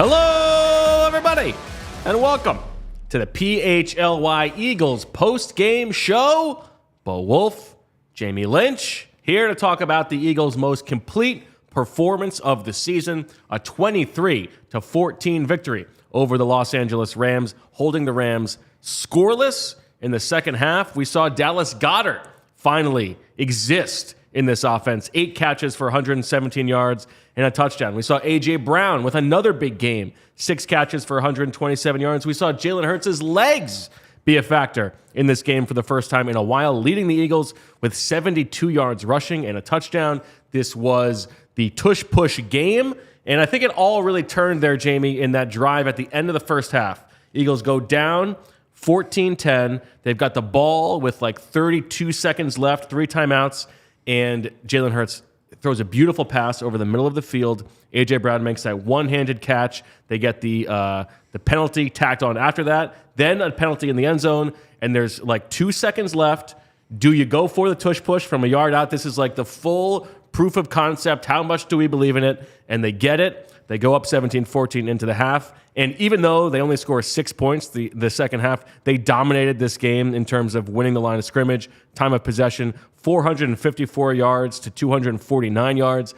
Hello, everybody, and welcome to the PHLY Eagles post-game show. Bo Wolf, Jamie Lynch, here to talk about the Eagles' most complete performance of the season, a 23-14 victory over the Los Angeles Rams, holding the Rams scoreless in the second half. We saw Dallas Goedert finally exist in this offense. 8 catches for 117 yards and a touchdown. We saw A.J. Brown with another big game, 6 catches for 127 yards. We saw Jalen Hurts' legs be a factor in this game for the first time in a while, leading the Eagles with 72 yards rushing and a touchdown. This was the tush-push game, and I think it all really turned there, Jamie, in that drive at the end of the first half. Eagles go down 14-10. They've got the ball with like 32 seconds left, 3 timeouts, and Jalen Hurts throws a beautiful pass over the middle of the field. A.J. Brown makes that one-handed catch. They get the penalty tacked on after that. Then a penalty in the end zone, and there's like 2 seconds left. Do you go for the tush-push from a yard out? This is like the full proof of concept. How much do we believe in it? And they get it. They go up 17-14 into the half. And even though they only score 6 points the second half, they dominated this game in terms of winning the line of scrimmage, time of possession, 454 yards to 249 yards.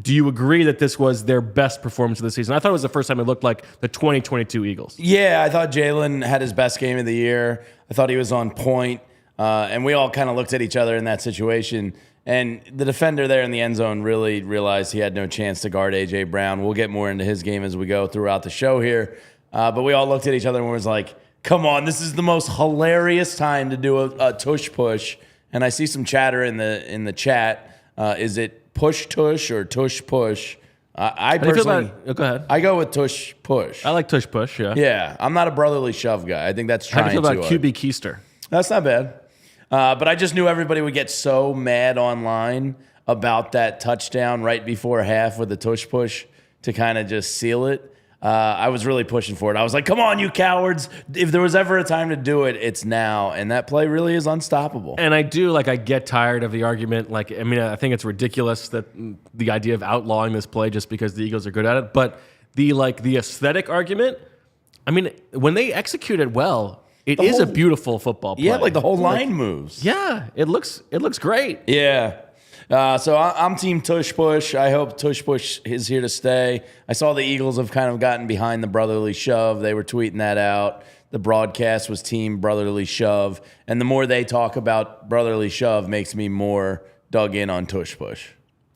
Do you agree that this was their best performance of the season? I thought it was the first time it looked like the 2022 Eagles. Yeah, I thought Jalen had his best game of the year. I thought he was on point. And we all kind of looked at each other in that situation. And the defender there in the end zone really realized he had no chance to guard A.J. Brown. We'll get more into his game as we go throughout the show here. But we all looked at each other and was like, come on, this is the most hilarious time to do a tush-push. And I see some chatter in the chat. Is it push-tush or tush-push? I personally, go ahead. I go with tush-push. I like tush-push, yeah. Yeah, I'm not a brotherly shove guy. I think that's trying to. How do you feel about QB Keister? That's not bad. But I just knew everybody would get so mad online about that touchdown right before half with the tush-push to kind of just seal it. I was really pushing for it. I was like, come on, you cowards. If there was ever a time to do it, it's now. And that play really is unstoppable. And I get tired of the argument. I think it's ridiculous that the idea of outlawing this play just because the Eagles are good at it. But the aesthetic argument, when they execute it well, it is a beautiful football play. Yeah, like the whole line moves. Yeah, it looks great. Yeah. So I'm team tush push. I hope tush push is here to stay. I saw the Eagles have kind of gotten behind the brotherly shove. They were tweeting that out. The broadcast was team brotherly shove. And the more they talk about brotherly shove makes me more dug in on tush push.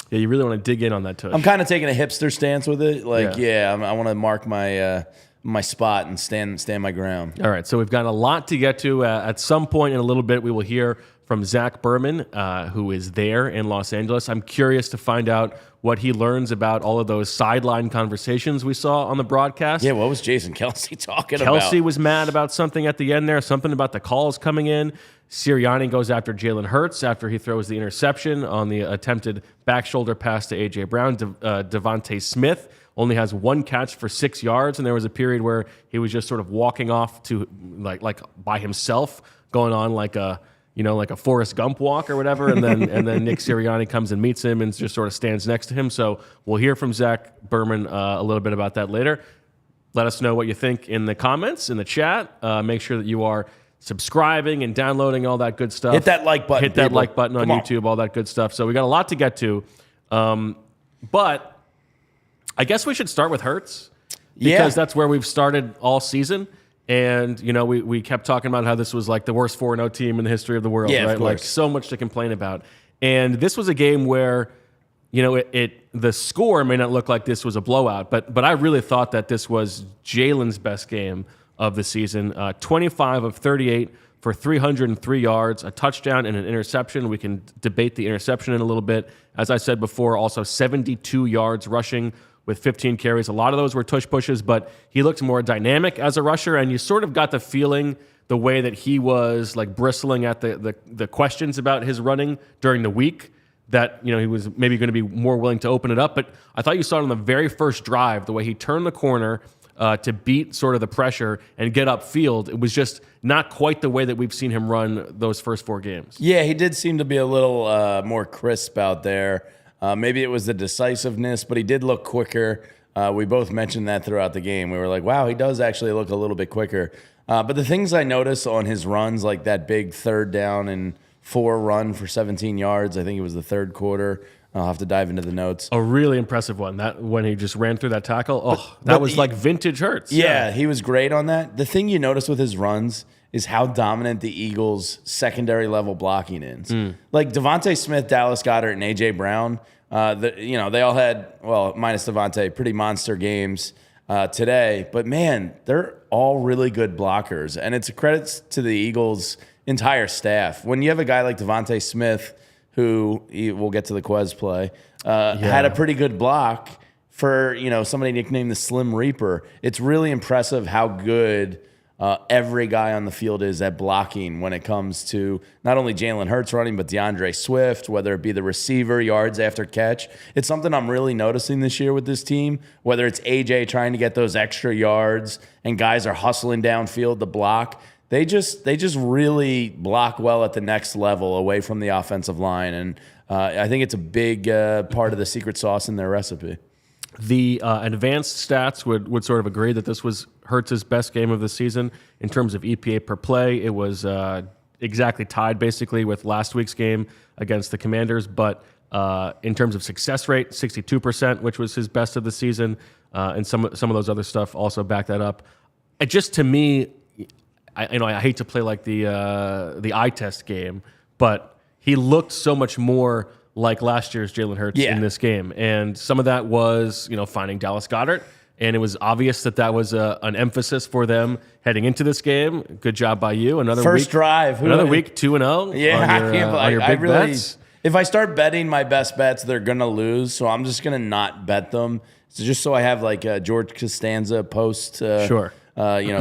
Yeah, you really want to dig in on that tush. I'm kind of taking a hipster stance with it. I want to mark my spot and stand my ground. All right, so we've got a lot to get to. At some point in a little bit, we will hear from Zach Berman, who is there in Los Angeles. I'm curious to find out what he learns about all of those sideline conversations we saw on the broadcast. Yeah, what was Jason Kelce talking about? Kelce was mad about something at the end there, something about the calls coming in. Sirianni goes after Jalen Hurts after he throws the interception on the attempted back shoulder pass to A.J. Brown. Devontae Smith only has 1 catch for 6 yards, and there was a period where he was just sort of walking off to like by himself, going on like a Forrest Gump walk or whatever, and then Nick Sirianni comes and meets him and just sort of stands next to him. So we'll hear from Zach Berman a little bit about that later. Let us know what you think in the comments, in the chat. Make sure that you are subscribing and downloading all that good stuff. Hit that like button. Hit that like button on YouTube, all that good stuff. So we got a lot to get to. But I guess we should start with Hurts because that's where we've started all season. And, we kept talking about how this was like the worst 4-0 team in the history of the world, right? Like so much to complain about. And this was a game where, the score may not look like this was a blowout, but I really thought that this was Jalen's best game of the season. 25 of 38 for 303 yards, a touchdown, and an interception. We can debate the interception in a little bit. As I said before, also 72 yards rushing with 15 carries. A lot of those were tush pushes, but he looked more dynamic as a rusher, and you sort of got the feeling the way that he was like bristling at the questions about his running during the week that, you know, he was maybe going to be more willing to open it up. But I thought you saw it on the very first drive, the way he turned the corner to beat sort of the pressure and get upfield. It was just not quite the way that we've seen him run those first 4 games. Yeah, he did seem to be a little more crisp out there. Maybe it was the decisiveness, but he did look quicker. We both mentioned that throughout the game. We were like, wow, he does actually look a little bit quicker. But the things I noticed on his runs, like that big 3rd down and 4 run for 17 yards, I think it was the 3rd quarter. I'll have to dive into the notes. A really impressive one. That when he just ran through that tackle, that was like vintage Hurts. Yeah, he was great on that. The thing you notice with his runs is how dominant the Eagles' secondary level blocking is. Like Devontae Smith, Dallas Goedert, and A.J. Brown, they all had, well, minus Devontae, pretty monster games today. But, man, they're all really good blockers. And it's a credit to the Eagles' entire staff. When you have a guy like Devontae Smith, who we'll get to the Quez play, had a pretty good block for, somebody nicknamed the Slim Reaper. It's really impressive how good every guy on the field is at blocking when it comes to not only Jalen Hurts running, but DeAndre Swift, whether it be the receiver, yards after catch. It's something I'm really noticing this year with this team, whether it's AJ trying to get those extra yards and guys are hustling downfield to block. They just really block well at the next level away from the offensive line, and I think it's a big part of the secret sauce in their recipe. The advanced stats would sort of agree that this was Hurts' best game of the season in terms of EPA per play. It was exactly tied basically with last week's game against the Commanders, but in terms of success rate, 62%, which was his best of the season, and some of those other stuff also back that up. It just, to me, I hate to play like the eye test game, but he looked so much more like last year's Jalen Hurts in this game. And some of that was, finding Dallas Goedert. And it was obvious that was an emphasis for them heading into this game. Good job by you. Another first week, drive. Another week, 2-0. Yeah, on your big bets. If I start betting my best bets, they're going to lose. So I'm just going to not bet them. So just so I have like George Costanza post. Sure.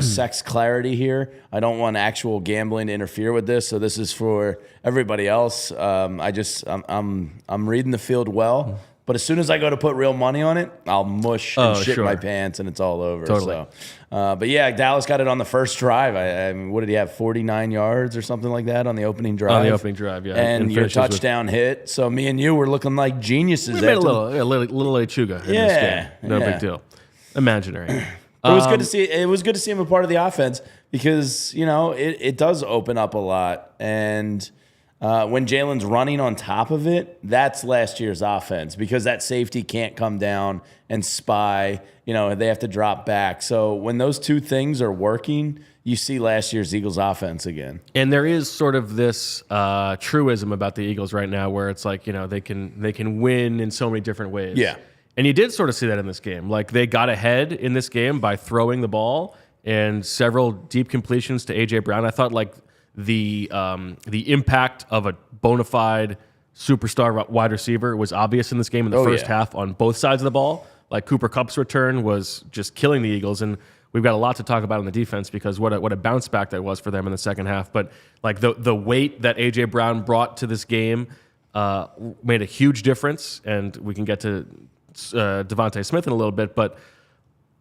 Sex clarity here. I don't want actual gambling to interfere with this. So this is for everybody else. I'm reading the field well, but as soon as I go to put real money on it, I'll mush and shit my pants and it's all over. Totally. So, but yeah, Dallas got it on the first drive. I mean, what did he have? 49 yards or something like that on the opening drive. On the opening drive, yeah. And your touchdown hit. So me and you were looking like geniuses. We made a little Lechuga in this game. No big deal. Imaginary. It was good to see. It was good to see him a part of the offense because it does open up a lot. And when Jalen's running on top of it, that's last year's offense because that safety can't come down and spy. They have to drop back. So when those two things are working, you see last year's Eagles offense again. And there is sort of this truism about the Eagles right now, where it's like they can win in so many different ways. Yeah. And you did sort of see that in this game. Like, they got ahead in this game by throwing the ball and several deep completions to A.J. Brown. I thought, like, the impact of a bona fide superstar wide receiver was obvious in this game in the first half on both sides of the ball. Like, Cooper Kupp's return was just killing the Eagles, and we've got a lot to talk about on the defense because what a bounce back that was for them in the second half. But, like, the weight that A.J. Brown brought to this game made a huge difference, and we can get to Devontae Smith in a little bit, but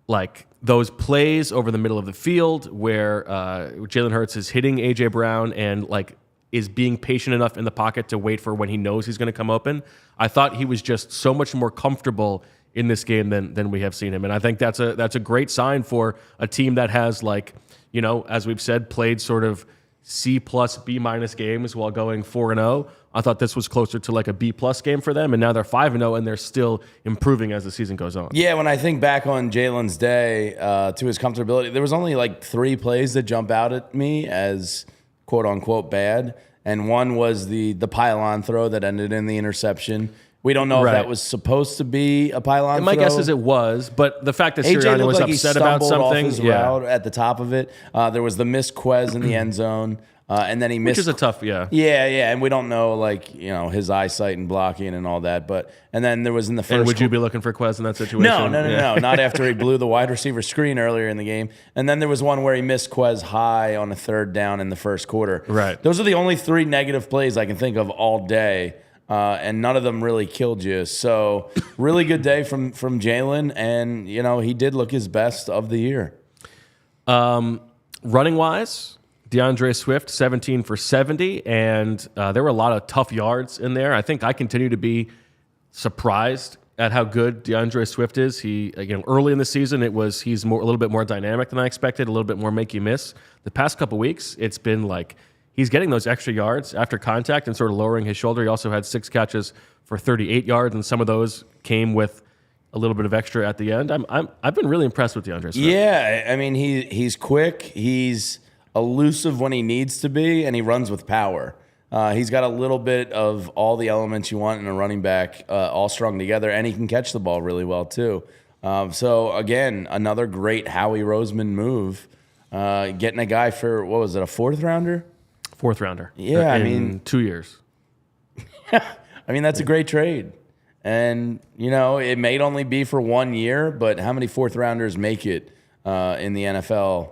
like those plays over the middle of the field where Jalen Hurts is hitting A.J. Brown and like is being patient enough in the pocket to wait for when he knows he's going to come open. I thought he was just so much more comfortable in this game than we have seen him, and I think that's a great sign for a team that has, like, as we've said, played sort of C+, B- games while going 4-0. I thought this was closer to like a B+ game for them, and now they're 5-0, and they're still improving as the season goes on. Yeah, when I think back on Jalen's day to his comfortability, there was only like 3 plays that jump out at me as quote-unquote bad, and one was the pylon throw that ended in the interception. We don't know if that was supposed to be a pylon throw. My guess is it was, but the fact that Sirianni was upset about something. Off his route at the top of it. There was the missed Quez in the end zone. And then he missed. Which is a tough, yeah. Yeah, and we don't know, like, his eyesight and blocking and all that. But and then there was in the first. And would you be looking for Quez in that situation? No. Not after he blew the wide receiver screen earlier in the game. And then there was one where he missed Quez high on a third down in the first quarter. Right. Those are the only 3 negative plays I can think of all day. And none of them really killed you. So really good day from Jalen. And, he did look his best of the year. Running-wise, DeAndre Swift, 17 for 70, and there were a lot of tough yards in there. I think I continue to be surprised at how good DeAndre Swift is. He, again, early in the season, he's a little bit more dynamic than I expected, a little bit more make you miss. The past couple weeks, it's been like he's getting those extra yards after contact and sort of lowering his shoulder. He also had 6 catches for 38 yards, and some of those came with a little bit of extra at the end. I've been really impressed with DeAndre Swift. Yeah, I mean, he's quick. He's elusive when he needs to be, and he runs with power. He's got a little bit of all the elements you want in a running back all strung together, and he can catch the ball really well too. So again, another great Howie Roseman move, getting a guy for, what was it, a 4th rounder? 4th rounder. Yeah, in 2 years. I mean, that's a great trade. And, it may only be for 1 year, but how many 4th rounders make it in the NFL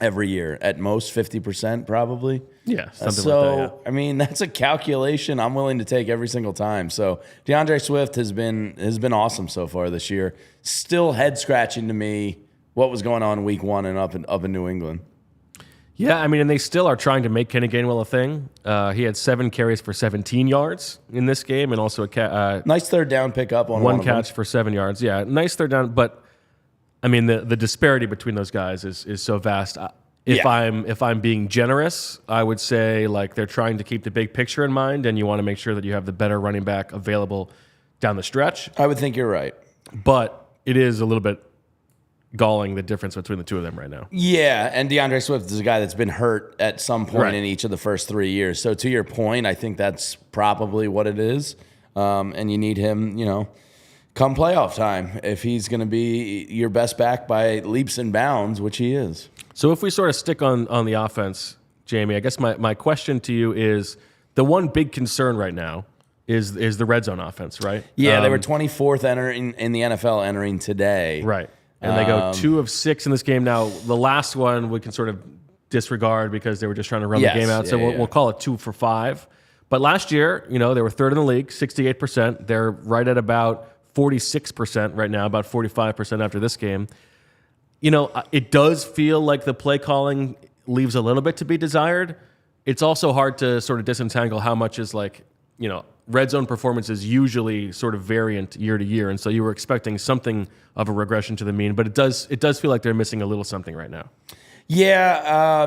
every year? At most 50%, probably. Yeah, something so, like that. Yeah. I mean, that's a calculation I'm willing to take every single time. So DeAndre Swift has been awesome so far this year. Still head scratching to me what was going on week 1 and up in New England. Yeah, I mean, and they still are trying to make Kenny Gainwell a thing. He had 7 carries for 17 yards in this game, and also a nice third down pickup on one catch for 7 yards. Yeah, nice third down, but I mean, the disparity between those guys is so vast. If I'm being generous, I would say like they're trying to keep the big picture in mind, and you want to make sure that you have the better running back available down the stretch. I would think you're right, but it is a little bit galling, the difference between the two of them right now. Yeah, and DeAndre Swift is a guy that's been hurt at some point in each of the first 3 years. So to your point, I think that's probably what it is. And you need him, come playoff time if he's going to be your best back by leaps and bounds, which he is. So if we sort of stick on the offense, Jamie, I guess my question to you is the one big concern right now is the red zone offense, right? Yeah, they were 24th in the NFL entering today. Right. And they go 2 of 6 in this game. Now, the last one we can sort of disregard because they were just trying to run the game out. So we'll call it 2 for 5. But last year, they were 3rd in the league, 68%. They're right at about 46% right now, about 45% after this game. It does feel like the play calling leaves a little bit to be desired. It's also hard to sort of disentangle how much is like, red zone performance is usually sort of variant year to year, and so you were expecting something of a regression to the mean, but it does feel like they're missing a little something right now. Yeah,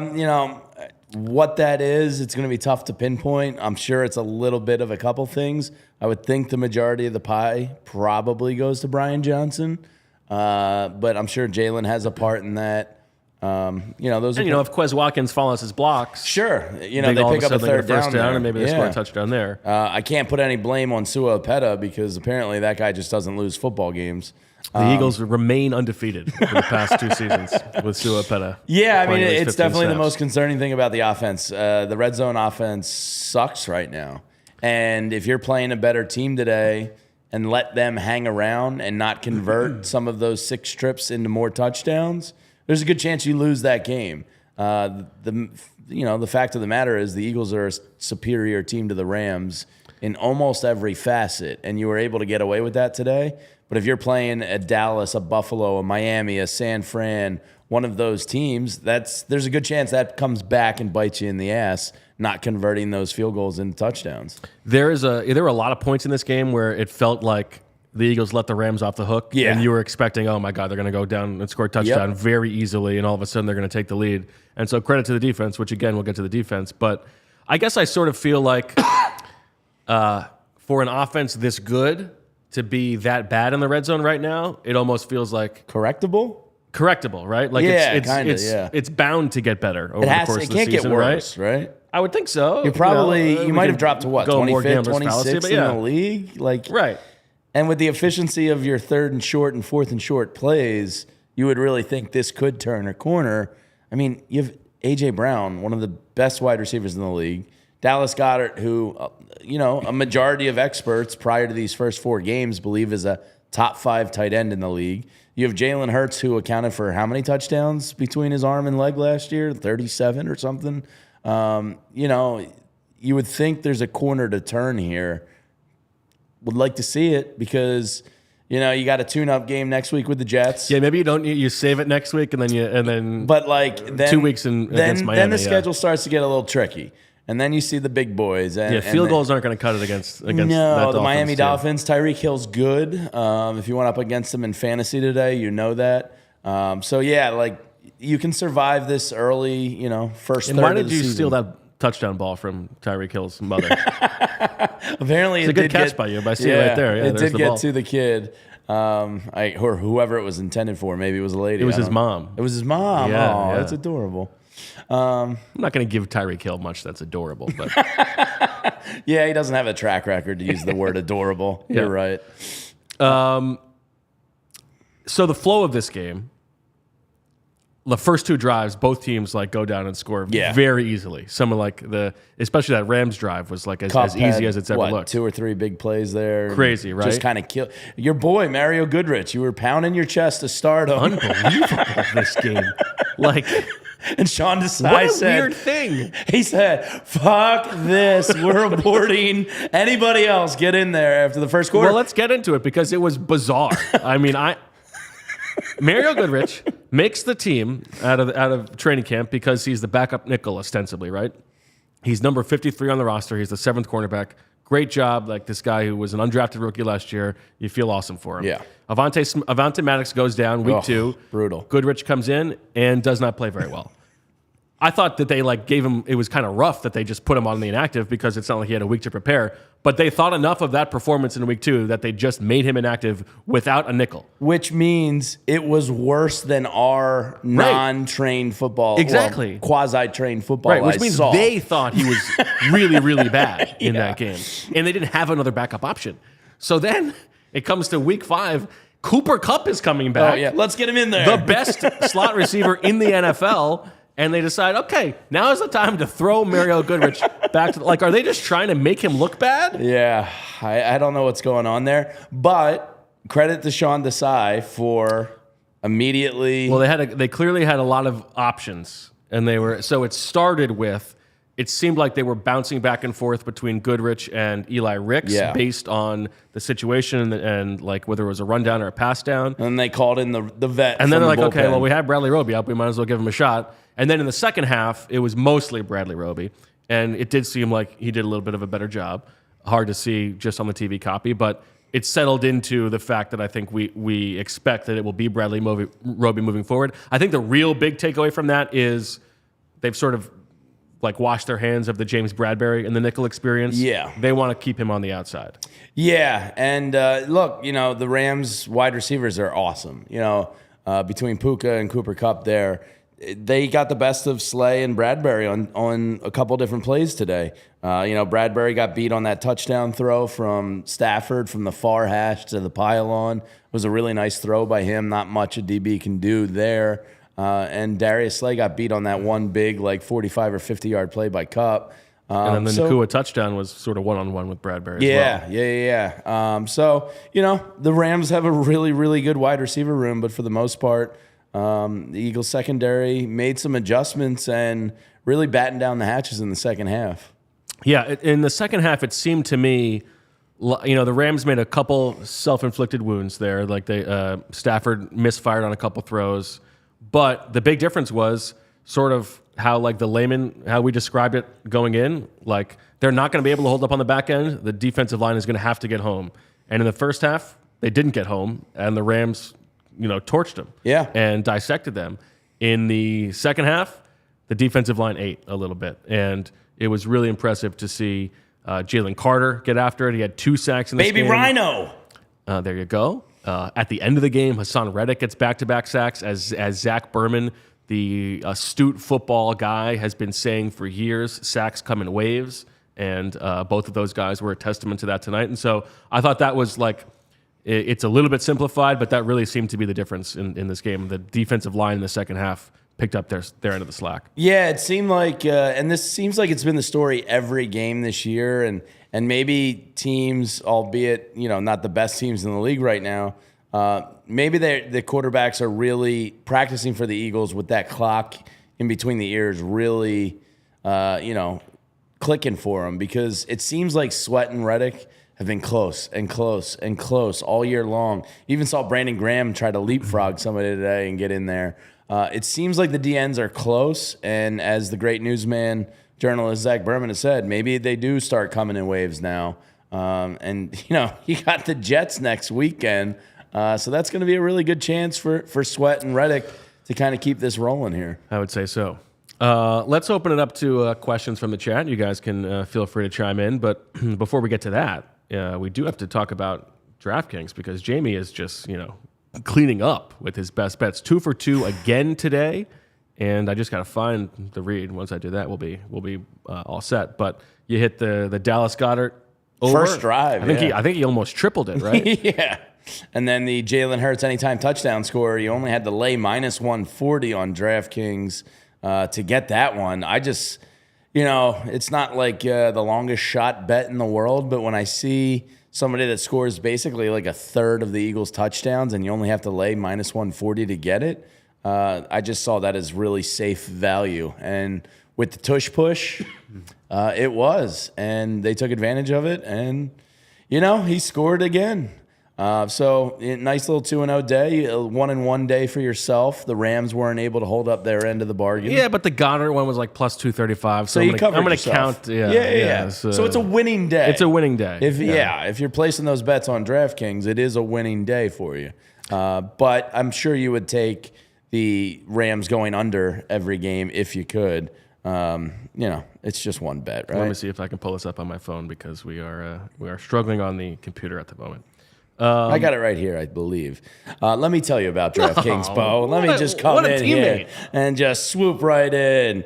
what that is, it's going to be tough to pinpoint. I'm sure it's a little bit of a couple things. I would think the majority of the pie probably goes to Brian Johnson, but I'm sure Jalen has a part in that. Those. And if Quez Watkins follows his blocks, sure. They pick up a third down, and maybe they score a touchdown there. I can't put any blame on Sua Opeta because apparently that guy just doesn't lose football games. The Eagles remain undefeated for the past 2 seasons with Sua Opeta. Yeah, I mean, it's definitely the most concerning thing about the offense. The red zone offense sucks right now, and if you're playing a better team today and let them hang around and not convert some of those 6 trips into more touchdowns, there's a good chance you lose that game. The fact of the matter is the Eagles are a superior team to the Rams in almost every facet, and you were able to get away with that today. But if you're playing a Dallas, a Buffalo, a Miami, a San Fran, one of those teams, there's a good chance that comes back and bites you in the ass, not converting those field goals into touchdowns. There were a lot of points in this game where it felt like the Eagles let the Rams off the hook, and you were expecting, oh my God, they're going to go down and score a touchdown very easily, and all of a sudden they're going to take the lead. And so credit to the defense, which again, we'll get to the defense. But I guess I sort of feel like for an offense this good to be that bad in the red zone right now, it almost feels like correctable, right? Like it's bound to get better over the course of the season, it can't get worse, right? I would think so. You might have dropped to what, 25th, 26th in the league? Right. And with the efficiency of your 3rd and short and 4th and short plays, you would really think this could turn a corner. I mean, you have A.J. Brown, one of the best wide receivers in the league. Dallas Goedert, who, a majority of experts prior to these first 4 games believe is a top 5 tight end in the league. You have Jalen Hurts, who accounted for how many touchdowns between his arm and leg last year? 37 or something. You would think there's a corner to turn here. Would like to see it because, you got a tune-up game next week with the Jets. Yeah, maybe you save it next week and then but then 2 weeks against Miami. Then the schedule starts to get a little tricky. And then you see the big boys. And field goals aren't going to cut it against the Miami Dolphins. Tyreek Hill's good. If you went up against them in fantasy today, you know that. You can survive this early, first third of the season. Why did you steal that touchdown ball from Tyreek Hill's mother? Apparently, it's a good catch by you. I see it right there. Yeah, it did get to the kid. Or whoever it was intended for. Maybe it was a lady. It was his mom. It was his mom. Yeah, that's adorable. I'm not going to give Tyreek Hill much that's adorable, but yeah, he doesn't have a track record to use the word adorable. You're right. So the flow of this game, the first 2 drives, both teams go down and score very easily. Especially that Rams drive was as easy as it's ever looked. 2 or 3 big plays there. Crazy, right? Just kind of kill your boy Mario Goodrich. You were pounding your chest to start him. Unbelievable this game. And Sean Desai what a said, weird thing. He said, "Fuck this. We're aborting. Anybody else get in there after the first quarter." Well, let's get into it because it was bizarre. Mario Goodrich makes the team out of training camp because he's the backup nickel ostensibly, right? He's number 53 on the roster. He's the 7th cornerback. Great job, this guy who was an undrafted rookie last year. You feel awesome for him. Yeah. Avante Maddox goes down week 2. Brutal. Goodrich comes in and does not play very well. I thought that they gave him, it was kind of rough that they just put him on the inactive because it's not like he had a week to prepare. But they thought enough of that performance in week 2 that they just made him inactive without a nickel. Which means it was worse than our non-trained football. Exactly. Well, quasi-trained football. Right, which means they thought he was really, really bad in that game. And they didn't have another backup option. So then it comes to week 5. Cooper Kupp is coming back. Oh, yeah. Let's get him in there. The best slot receiver in the NFL. And they decide, okay, now is the time to throw Mario Goodrich back to are they just trying to make him look bad? Yeah, I don't know what's going on there. But credit to Sean Desai for immediately. Well, they clearly had a lot of options. And it started with, it seemed like they were bouncing back and forth between Goodrich and Eli Ricks based on the situation and whether it was a rundown or a pass down. And they called in the vet. And then they're okay, well, we have Bradley Roby up. We might as well give him a shot. And then in the second half, it was mostly Bradley Roby. And it did seem like he did a little bit of a better job. Hard to see just on the TV copy, but it settled into the fact that I think we expect that it will be Bradley Roby moving forward. I think the real big takeaway from that is they've sort of washed their hands of the James Bradbury and the nickel experience. Yeah. They want to keep him on the outside. Yeah, and look, the Rams wide receivers are awesome. Between Puka and Cooper Kupp there, they got the best of Slay and Bradbury on a couple different plays today. Bradbury got beat on that touchdown throw from Stafford from the far hash to the pylon. It was a really nice throw by him. Not much a DB can do there. And Darius Slay got beat on that one big 45 or 50-yard play by Kupp. And then the Nakua touchdown was sort of one-on-one with Bradbury as well. Yeah. The Rams have a really, really good wide receiver room, but for the most part, the Eagles secondary made some adjustments and really battened down the hatches in the second half. Yeah, in the second half, it seemed to me, the Rams made a couple self-inflicted wounds there. Stafford misfired on a couple throws. But the big difference was sort of how how we described it going in. They're not going to be able to hold up on the back end. The defensive line is going to have to get home. And in the first half, they didn't get home, and the Rams, torched them. Yeah. And dissected them. In the second half, the defensive line ate a little bit. And it was really impressive to see Jalen Carter get after it. He had 2 sacks in this game. Baby Rhino. There you go. At the end of the game, Hassan Reddick gets back-to-back sacks, as Zach Berman, the astute football guy, has been saying for years. Sacks come in waves, and both of those guys were a testament to that tonight. And so I thought that was it's a little bit simplified, but that really seemed to be the difference in this game. The defensive line in the second half picked up their end of the slack. Yeah, it seemed like, and this seems like it's been the story every game this year, and maybe teams, albeit not the best teams in the league right now, maybe the quarterbacks are really practicing for the Eagles with that clock in between the ears, really, clicking for them, because it seems like Sweat and Reddick have been close and close and close all year long. Even saw Brandon Graham try to leapfrog somebody today and get in there. It seems like the DNs are close, and as the great newsman journalist Zach Berman has said, maybe they do start coming in waves now. And you got the Jets next weekend, so that's going to be a really good chance for Sweat and Reddick to kind of keep this rolling here. I would say so. Let's open it up to questions from the chat. You guys can feel free to chime in. But before we get to that, we do have to talk about DraftKings, because Jamie is just, cleaning up with his best bets. 2 for 2 again today. And I just got to find the read. Once I do that, we'll be all set. But you hit the Dallas Goedert over. First drive, I think he almost tripled it, right? Yeah. And then the Jalen Hurts anytime touchdown score, you only had to lay minus 140 on DraftKings to get that one. I just, it's not like the longest shot bet in the world, but when I see somebody that scores basically like a third of the Eagles' touchdowns and you only have to lay minus 140 to get it, I just saw that as really safe value. And with the tush push, it was. And they took advantage of it. And, he scored again. So nice little 2-0 day, a 1-1 day for yourself. The Rams weren't able to hold up their end of the bargain. Yeah, but the Goddard one was like plus 235. So I'm going to count. Yeah. So it's a winning day. It's a winning day. If you're placing those bets on DraftKings, it is a winning day for you. But I'm sure you would take the Rams going under every game if you could. It's just one bet, right? Let me see if I can pull this up on my phone, because we are struggling on the computer at the moment. I got it right here, I believe. Let me tell you about DraftKings, Bo. Let me just come in here and just swoop right in.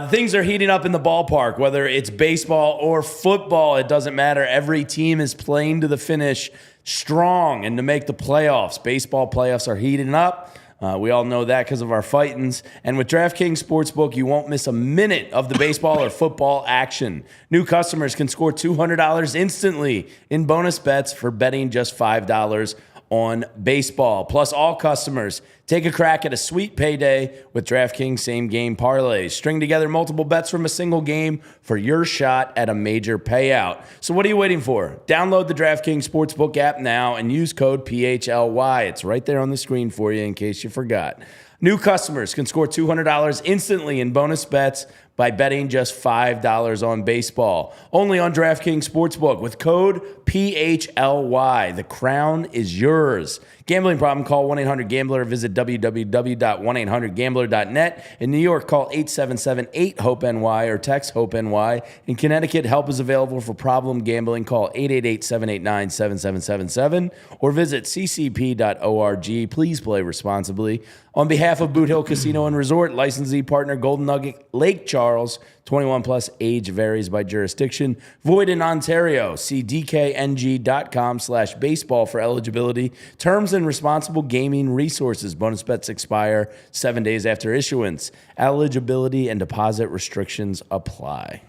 Things are heating up in the ballpark, whether it's baseball or football. It doesn't matter. Every team is playing to the finish strong and to make the playoffs. Baseball playoffs are heating up. We all know that because of our fightings. And with DraftKings Sportsbook, you won't miss a minute of the baseball or football action. New customers can score $200 instantly in bonus bets for betting just $5 on baseball. Plus, all customers take a crack at a sweet payday with DraftKings same-game parlays. String together multiple bets from a single game for your shot at a major payout. So what are you waiting for? Download the DraftKings Sportsbook app now and use code PHLY. It's right there on the screen for you in case you forgot. New customers can score $200 instantly in bonus bets by betting just $5 on baseball. Only on DraftKings Sportsbook with code PHLY. The crown is yours. Gambling problem? Call 1-800-GAMBLER or visit www.1800gambler.net. In New York, call 877-8-HOPE-NY or text HOPE-NY. In Connecticut, help is available for problem gambling. Call 888-789-7777 or visit ccp.org. Please play responsibly. On behalf of Boot Hill Casino and Resort, licensee partner Golden Nugget Lake Charles, 21 plus, age varies by jurisdiction. Void in Ontario. See dkng.com/baseball for eligibility, terms, and responsible gaming resources. Bonus bets expire 7 days after issuance. Eligibility and deposit restrictions apply.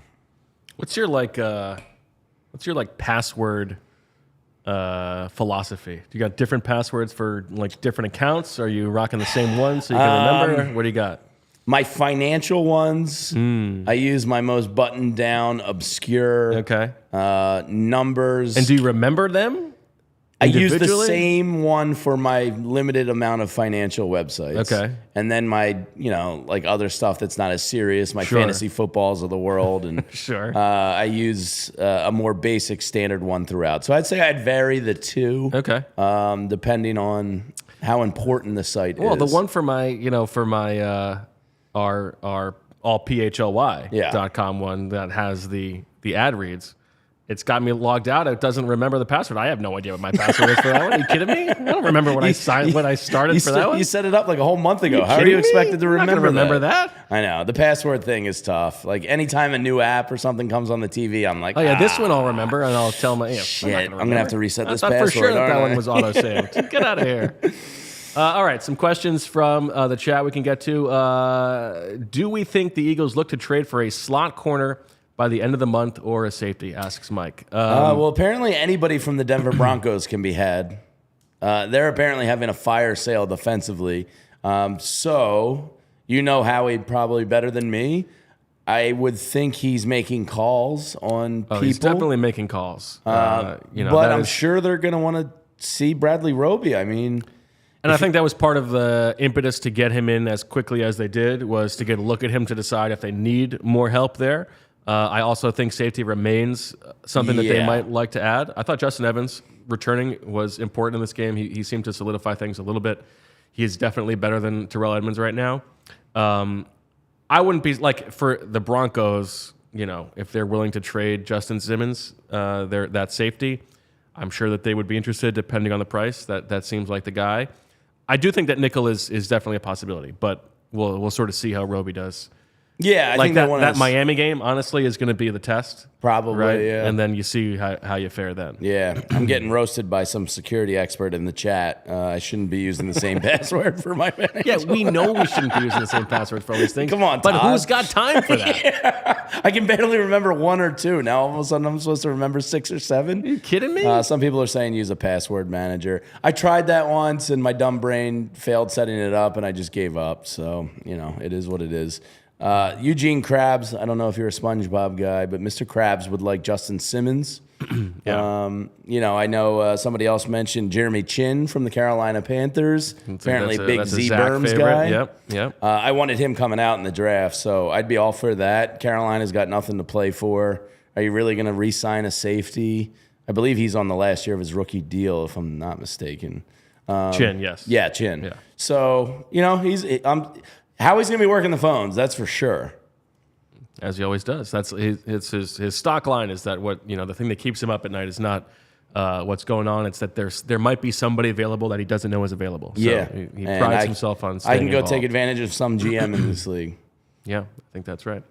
What's your password philosophy? Do you got different passwords for like different accounts? Are you rocking the same one so you can remember? What do you got? My financial ones, I use my most buttoned down, obscure numbers. And do you remember them? I use the same one for my limited amount of financial websites. Okay. And then my, like other stuff that's not as serious, my fantasy footballs of the world. And I use a more basic standard one throughout. So I'd say I'd vary the two. Okay. Depending on how important the site is. Well, the one for my, our allphly.com one that has the ad reads, it's got me logged out. It doesn't remember the password. I have no idea what my password is for that one. Are you kidding me? I don't remember when I started for that one. You set it up like a whole month ago. How are you expected to remember that? I know. The password thing is tough. Like anytime a new app or something comes on the TV, I'm like, oh yeah, this one I'll remember, and I'll tell my shit. I'm gonna have to reset this password. password. For sure that one was auto saved. Get out of here. All right, some questions from the chat we can get to. Do we think the Eagles look to trade for a slot corner by the end of the month or a safety, asks Mike. Well, apparently anybody from the Denver Broncos can be had. They're apparently having a fire sale defensively. So you know Howie probably better than me. I would think he's making calls on people. He's definitely making calls. But I'm sure they're going to want to see Bradley Roby. I mean... And I think that was part of the impetus to get him in as quickly as they did, was to get a look at him to decide if they need more help there. I also think safety remains something that they might like to add. I thought Justin Evans returning was important in this game. He seemed to solidify things a little bit. He is definitely better than Terrell Edmonds right now. I wouldn't be, like, for the Broncos, you know, if they're willing to trade Justin Simmons, that safety, I'm sure that they would be interested depending on the price. That seems like the guy. I do think that nickel is definitely a possibility, but we'll sort of see how Roby does. Yeah, I think that Miami game, honestly, is going to be the test. Probably, right? Yeah. And then you see how you fare then. Yeah, I'm getting roasted by some security expert in the chat. I shouldn't be using the same password for my manager. Yeah, we know we shouldn't be using the same password for all these things. Come on, But Todd. who's got time for that? Yeah. I can barely remember 1 or 2. Now all of a sudden I'm supposed to remember 6 or 7. Are you kidding me? Some people are saying use a password manager. I tried that once and my dumb brain failed setting it up and I just gave up. So, you know, it is what it is. Eugene Krabs, I don't know if you're a SpongeBob guy, but Mr. Krabs would like Justin Simmons. Yeah. You know, I know somebody else mentioned Jeremy Chin from the Carolina Panthers. Apparently big Z Berms guy. Yep. I wanted him coming out in the draft, so I'd be all for that. Carolina's got nothing to play for. Are you really going to re-sign a safety? I believe he's on the last year of his rookie deal, if I'm not mistaken. Chin, yes. Yeah, Chin. Yeah. So, you know, how he's going to be working the phones, that's for sure. As he always does. That's his stock line is that the thing that keeps him up at night is not what's going on. It's that there might be somebody available that he doesn't know is available. So yeah. he prides himself on staying I can go involved. take advantage of some GM in this league. Yeah, I think that's right.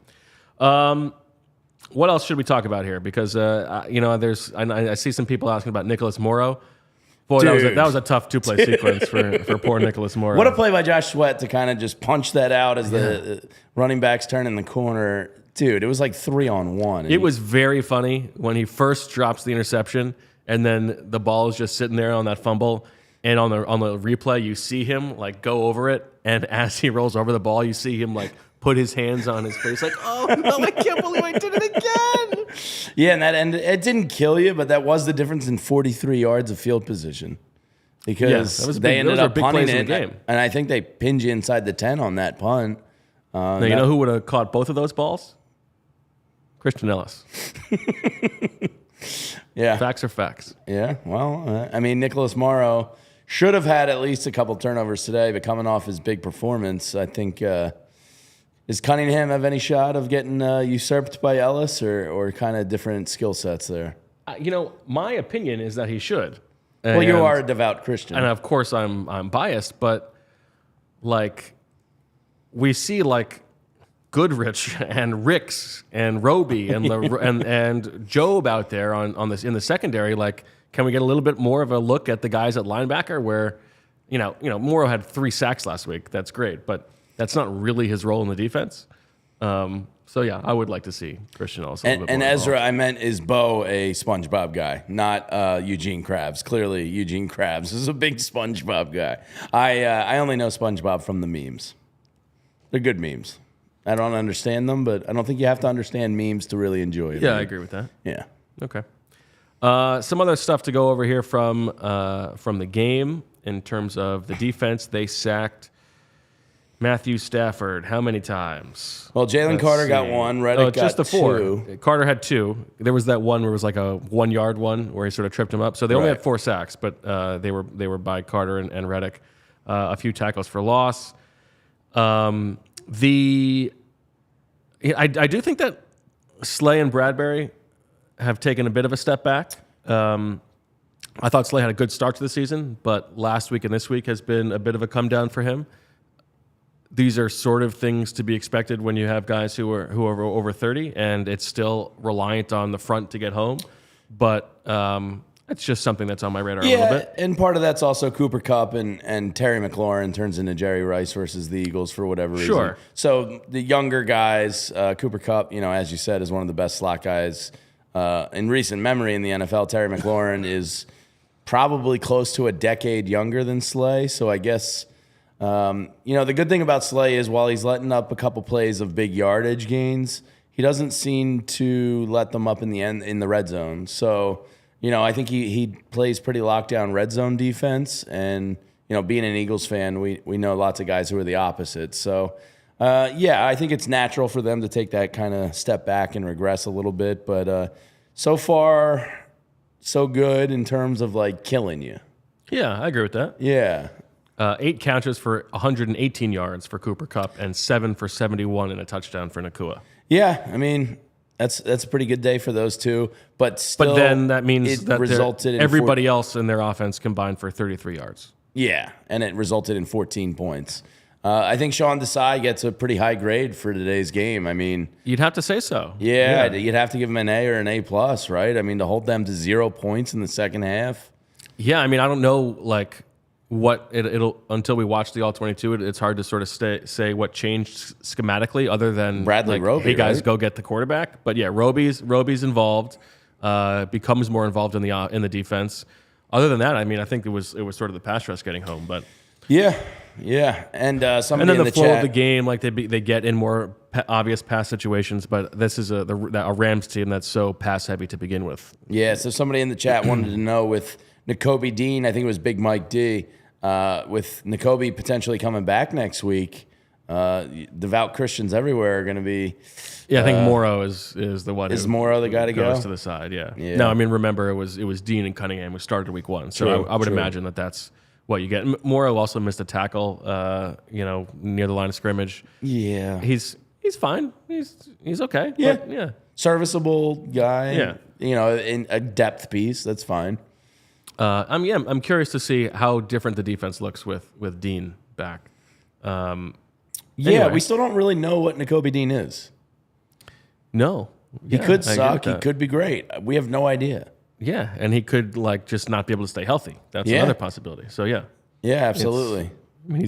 What else should we talk about here? Because, I see some people asking about Nicholas Morrow. Boy, that was a tough two-play sequence for poor Nicholas Morrow. What a play by Josh Sweat to kind of just punch that out as the running backs turn in the corner. Dude, it was like 3-on-1. It was very funny when he first drops the interception and then the ball is just sitting there on that fumble. And on the replay, you see him like go over it. And as he rolls over the ball, you see him like put his hands on his face like, oh, no, I can't believe I did it again. Yeah, and it didn't kill you, but that was the difference in 43 yards of field position. Because they ended up punting it, and I think they pinned you inside the 10 on that punt. Now, you know who would have caught both of those balls? Christian Ellis. Yeah. Facts are facts. Yeah, well, I mean, Nicholas Morrow should have had at least a couple turnovers today, but coming off his big performance, I think... Does Cunningham have any shot of getting usurped by Ellis or kind of different skill sets there? My opinion is that he should. Well, you are a devout Christian. And of course I'm biased, but like we see like Goodrich and Ricks and Roby and and Job out there on this in the secondary. Like, can we get a little bit more of a look at the guys at linebacker where, Morrow had 3 sacks last week. That's great, but that's not really his role in the defense. So, yeah, I would like to see Christian also. And Ezra, I meant, is Bo a SpongeBob guy, not Eugene Krabs. Clearly, Eugene Krabs is a big SpongeBob guy. I only know SpongeBob from the memes. They're good memes. I don't understand them, but I don't think you have to understand memes to really enjoy them. Yeah, I agree with that. Yeah. Okay. Some other stuff to go over here from the game in terms of the defense. They sacked Matthew Stafford how many times? Well, Jalen Carter got 1. Reddick got just the 4. 2. Carter had 2. There was that one where it was like a 1-yard one where he sort of tripped him up. So they only had 4 sacks, but they were by Carter and Reddick. A few tackles for loss. I do think that Slay and Bradbury have taken a bit of a step back. I thought Slay had a good start to the season, but last week and this week has been a bit of a come down for him. These are sort of things to be expected when you have guys who are over 30, and it's still reliant on the front to get home. But That's just something that's on my radar a little bit. And part of that's also Cooper Kupp and Terry McLaurin turns into Jerry Rice versus the Eagles for whatever reason. Sure. So the younger guys, Cooper Kupp, as you said, is one of the best slot guys in recent memory in the NFL. Terry McLaurin is probably close to a decade younger than Slay. So I guess, the good thing about Slay is while he's letting up a couple plays of big yardage gains, he doesn't seem to let them up in the end in the red zone. So, I think he plays pretty lockdown red zone defense. And, being an Eagles fan, we know lots of guys who are the opposite. So, I think it's natural for them to take that kind of step back and regress a little bit. But so far, so good in terms of, killing you. Yeah, I agree with that. Yeah. 8 catches for 118 yards for Cooper Kupp and 7 for 71 and a touchdown for Nakua. Yeah, I mean, that's a pretty good day for those two, but still, then that means that resulted in everybody else in their offense combined for 33 yards. Yeah, and it resulted in 14 points. I think Sean Desai gets a pretty high grade for today's game. I mean, you'd have to say so. Yeah, you'd have to give him an A or an A+, right? I mean, to hold them to 0 points in the second half. Yeah, I mean, I don't know, what it'll until we watch the All-22. It's hard to sort of say what changed schematically, other than Bradley Roby. Hey guys, right? go get the quarterback. But yeah, Roby's involved, becomes more involved in the defense. Other than that, I mean, I think it was sort of the pass rush getting home. But yeah, and somebody and then in the flow chat, of the game, they get in more obvious pass situations. But this is a Rams team that's so pass heavy to begin with. Yeah, so somebody in the chat wanted to know with Nakobe Dean, I think it was Big Mike D, with Nakobe potentially coming back next week, devout Christians everywhere are going to be. Yeah, I think Morrow is the one. Is Morrow the guy to goes go to the side? Yeah. Yeah. No, I mean, remember it was Dean and Cunningham who started week 1, so True, I would true. imagine that's what you get. Morrow also missed a tackle, near the line of scrimmage. Yeah, He's fine. He's okay. Yeah. But, yeah. serviceable guy. Yeah. In a depth piece, that's fine. I'm curious to see how different the defense looks with Dean back. Yeah, Anyway. we still don't really know what Nakobe Dean is. No, He could suck. He could be great. We have no idea. Yeah, and he could just not be able to stay healthy. That's Yeah. another possibility. So yeah, Yeah, absolutely. I mean,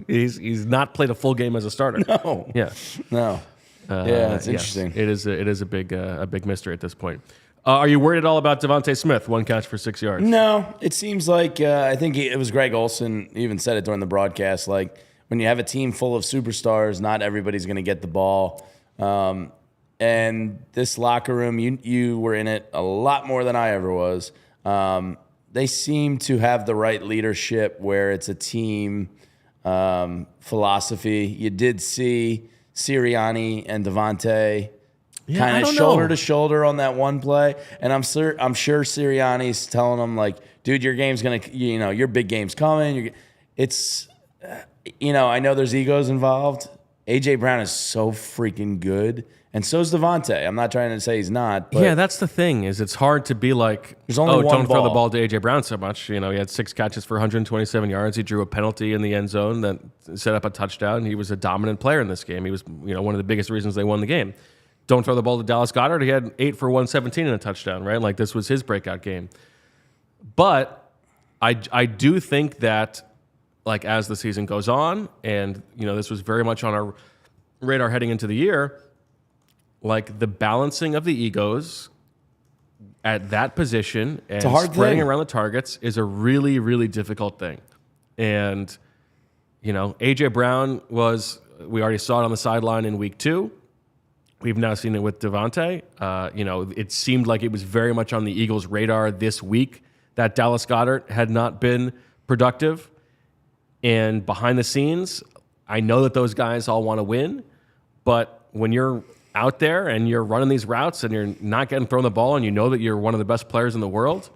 he's not played a full game as a starter. No. Yeah. No. Yeah, it's Yes, interesting. it is a big mystery at this point. Are you worried at all about Devontae Smith? 1 catch for 6 yards. No, it seems like I think it was Greg Olson even said it during the broadcast. Like when you have a team full of superstars, not everybody's going to get the ball. And this locker room, you were in it a lot more than I ever was. They seem to have the right leadership where it's a team philosophy. You did see Sirianni and Devontae kind of shoulder to shoulder on that one play, and I'm sure Sirianni's telling them dude, your game's gonna, your big game's coming. I know there's egos involved. AJ Brown is so freaking good, and so is Devontae. I'm not trying to say he's not, but Yeah, that's the thing. Is it's hard to be There's only one don't throw the ball ball to AJ Brown so much. He had 6 catches for 127 yards. He drew a penalty in the end zone that set up a touchdown. He was a dominant player in this game. He was, one of the biggest reasons they won the game. Don't throw the ball to Dallas Goedert. He had 8 for 117 and a touchdown, right? This was his breakout game. But I do think that, as the season goes on, and, this was very much on our radar heading into the year, the balancing of the egos at that position and spreading around the targets is a really, really difficult thing. And, A.J. Brown we already saw it on the sideline in week 2. We've now seen it with Devontae. It seemed like it was very much on the Eagles' radar this week that Dallas Goedert had not been productive. And behind the scenes, I know that those guys all want to win, but when you're out there and you're running these routes and you're not getting thrown the ball and you know that you're one of the best players in the world,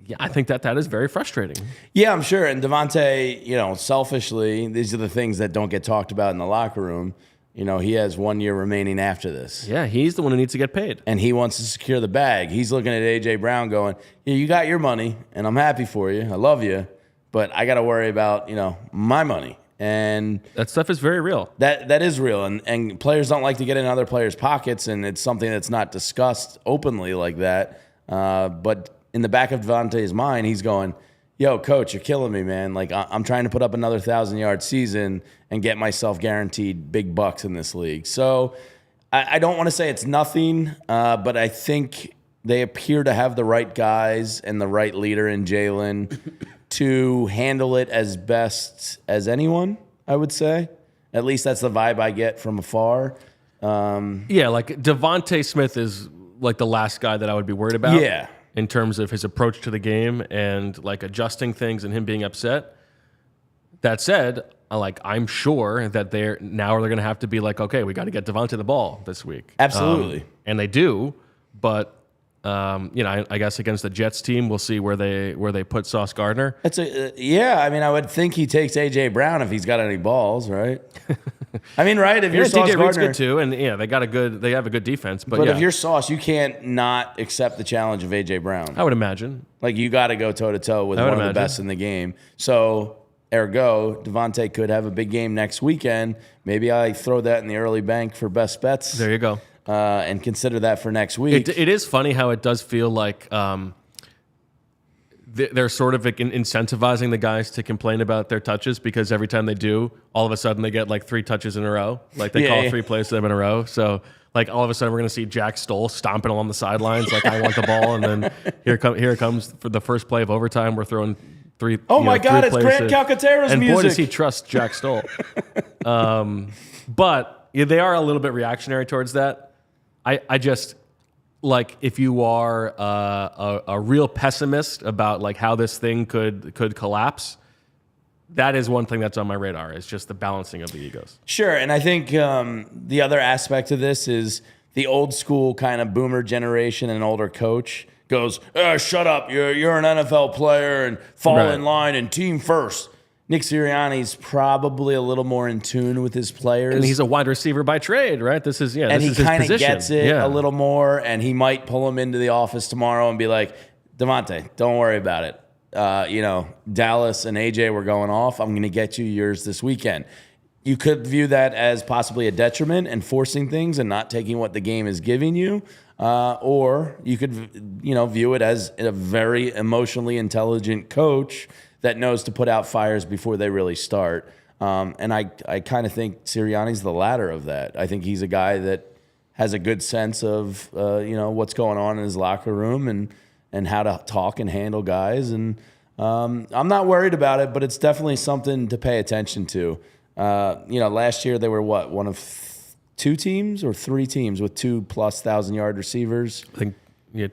yeah, I think that is very frustrating. Yeah, I'm sure. And Devontae, selfishly, these are the things that don't get talked about in the locker room. He has 1 year remaining after this. Yeah, he's the one who needs to get paid. And he wants to secure the bag. He's looking at A.J. Brown going, yeah, you got your money, and I'm happy for you. I love you. But I got to worry about, my money. And that stuff is very real. That is real. And players don't like to get in other players' pockets, and it's something that's not discussed openly like that. But in the back of Devontae's mind, he's going, yo, coach, you're killing me, man. Like, I'm trying to put up another 1,000-yard season and get myself guaranteed big bucks in this league. So I don't want to say it's nothing, but I think they appear to have the right guys and the right leader in Jalen to handle it as best as anyone, I would say. At least that's the vibe I get from afar. Yeah, like Devontae Smith is like the last guy that I would be worried about. Yeah. In terms of his approach to the game and like adjusting things and him being upset. That said, I'm sure that they're going to have to be like, okay, we got to get Devontae the ball this week. Absolutely. And they do, but I guess against the Jets team, we'll see where they put Sauce Gardner. I mean, I would think he takes AJ Brown if he's got any balls, right? I mean, right? If you're Sauce DJ Reed's Gardner, good too, and they have a good defense. But if you're Sauce, you can't not accept the challenge of AJ Brown. I would imagine. Like, you got to go toe to toe with one of the best in the game. So, ergo, Devontae could have a big game next weekend. Maybe I throw that in the early bank for best bets. There you go. And consider that for next week. It is funny how it does feel like they're sort of incentivizing the guys to complain about their touches, because every time they do, all of a sudden they get like 3 touches in a row. Like they call 3 plays to them in a row. So like all of a sudden we're going to see Jack Stoll stomping along the sidelines like I want the ball, and then here it comes for the first play of overtime. We're throwing 3. Oh my God! It's Grant Calcaterra's and music. boy, does he trust Jack Stoll. But they are a little bit reactionary towards that. I just. Like, if you are a real pessimist about like how this thing could collapse, that is one thing that's on my radar. It's just the balancing of the egos. Sure, and I think the other aspect of this is the old school kind of boomer generation and older coach goes, "Shut up! You're an NFL player and fall in line and team first." Nick Sirianni's probably a little more in tune with his players. And he's a wide receiver by trade, right? This is and this he kind of gets it a little more, and he might pull him into the office tomorrow and be like, Devontae, don't worry about it. Dallas and AJ were going off. I'm going to get you yours this weekend. You could view that as possibly a detriment and forcing things and not taking what the game is giving you. Or you could, view it as a very emotionally intelligent coach that knows to put out fires before they really start. And I kind of think Sirianni's the latter of that. I think he's a guy that has a good sense of, what's going on in his locker room and how to talk and handle guys. And I'm not worried about it, but it's definitely something to pay attention to. Last year they were one of 2 teams or 3 teams with 2+ 1,000-yard receivers. I think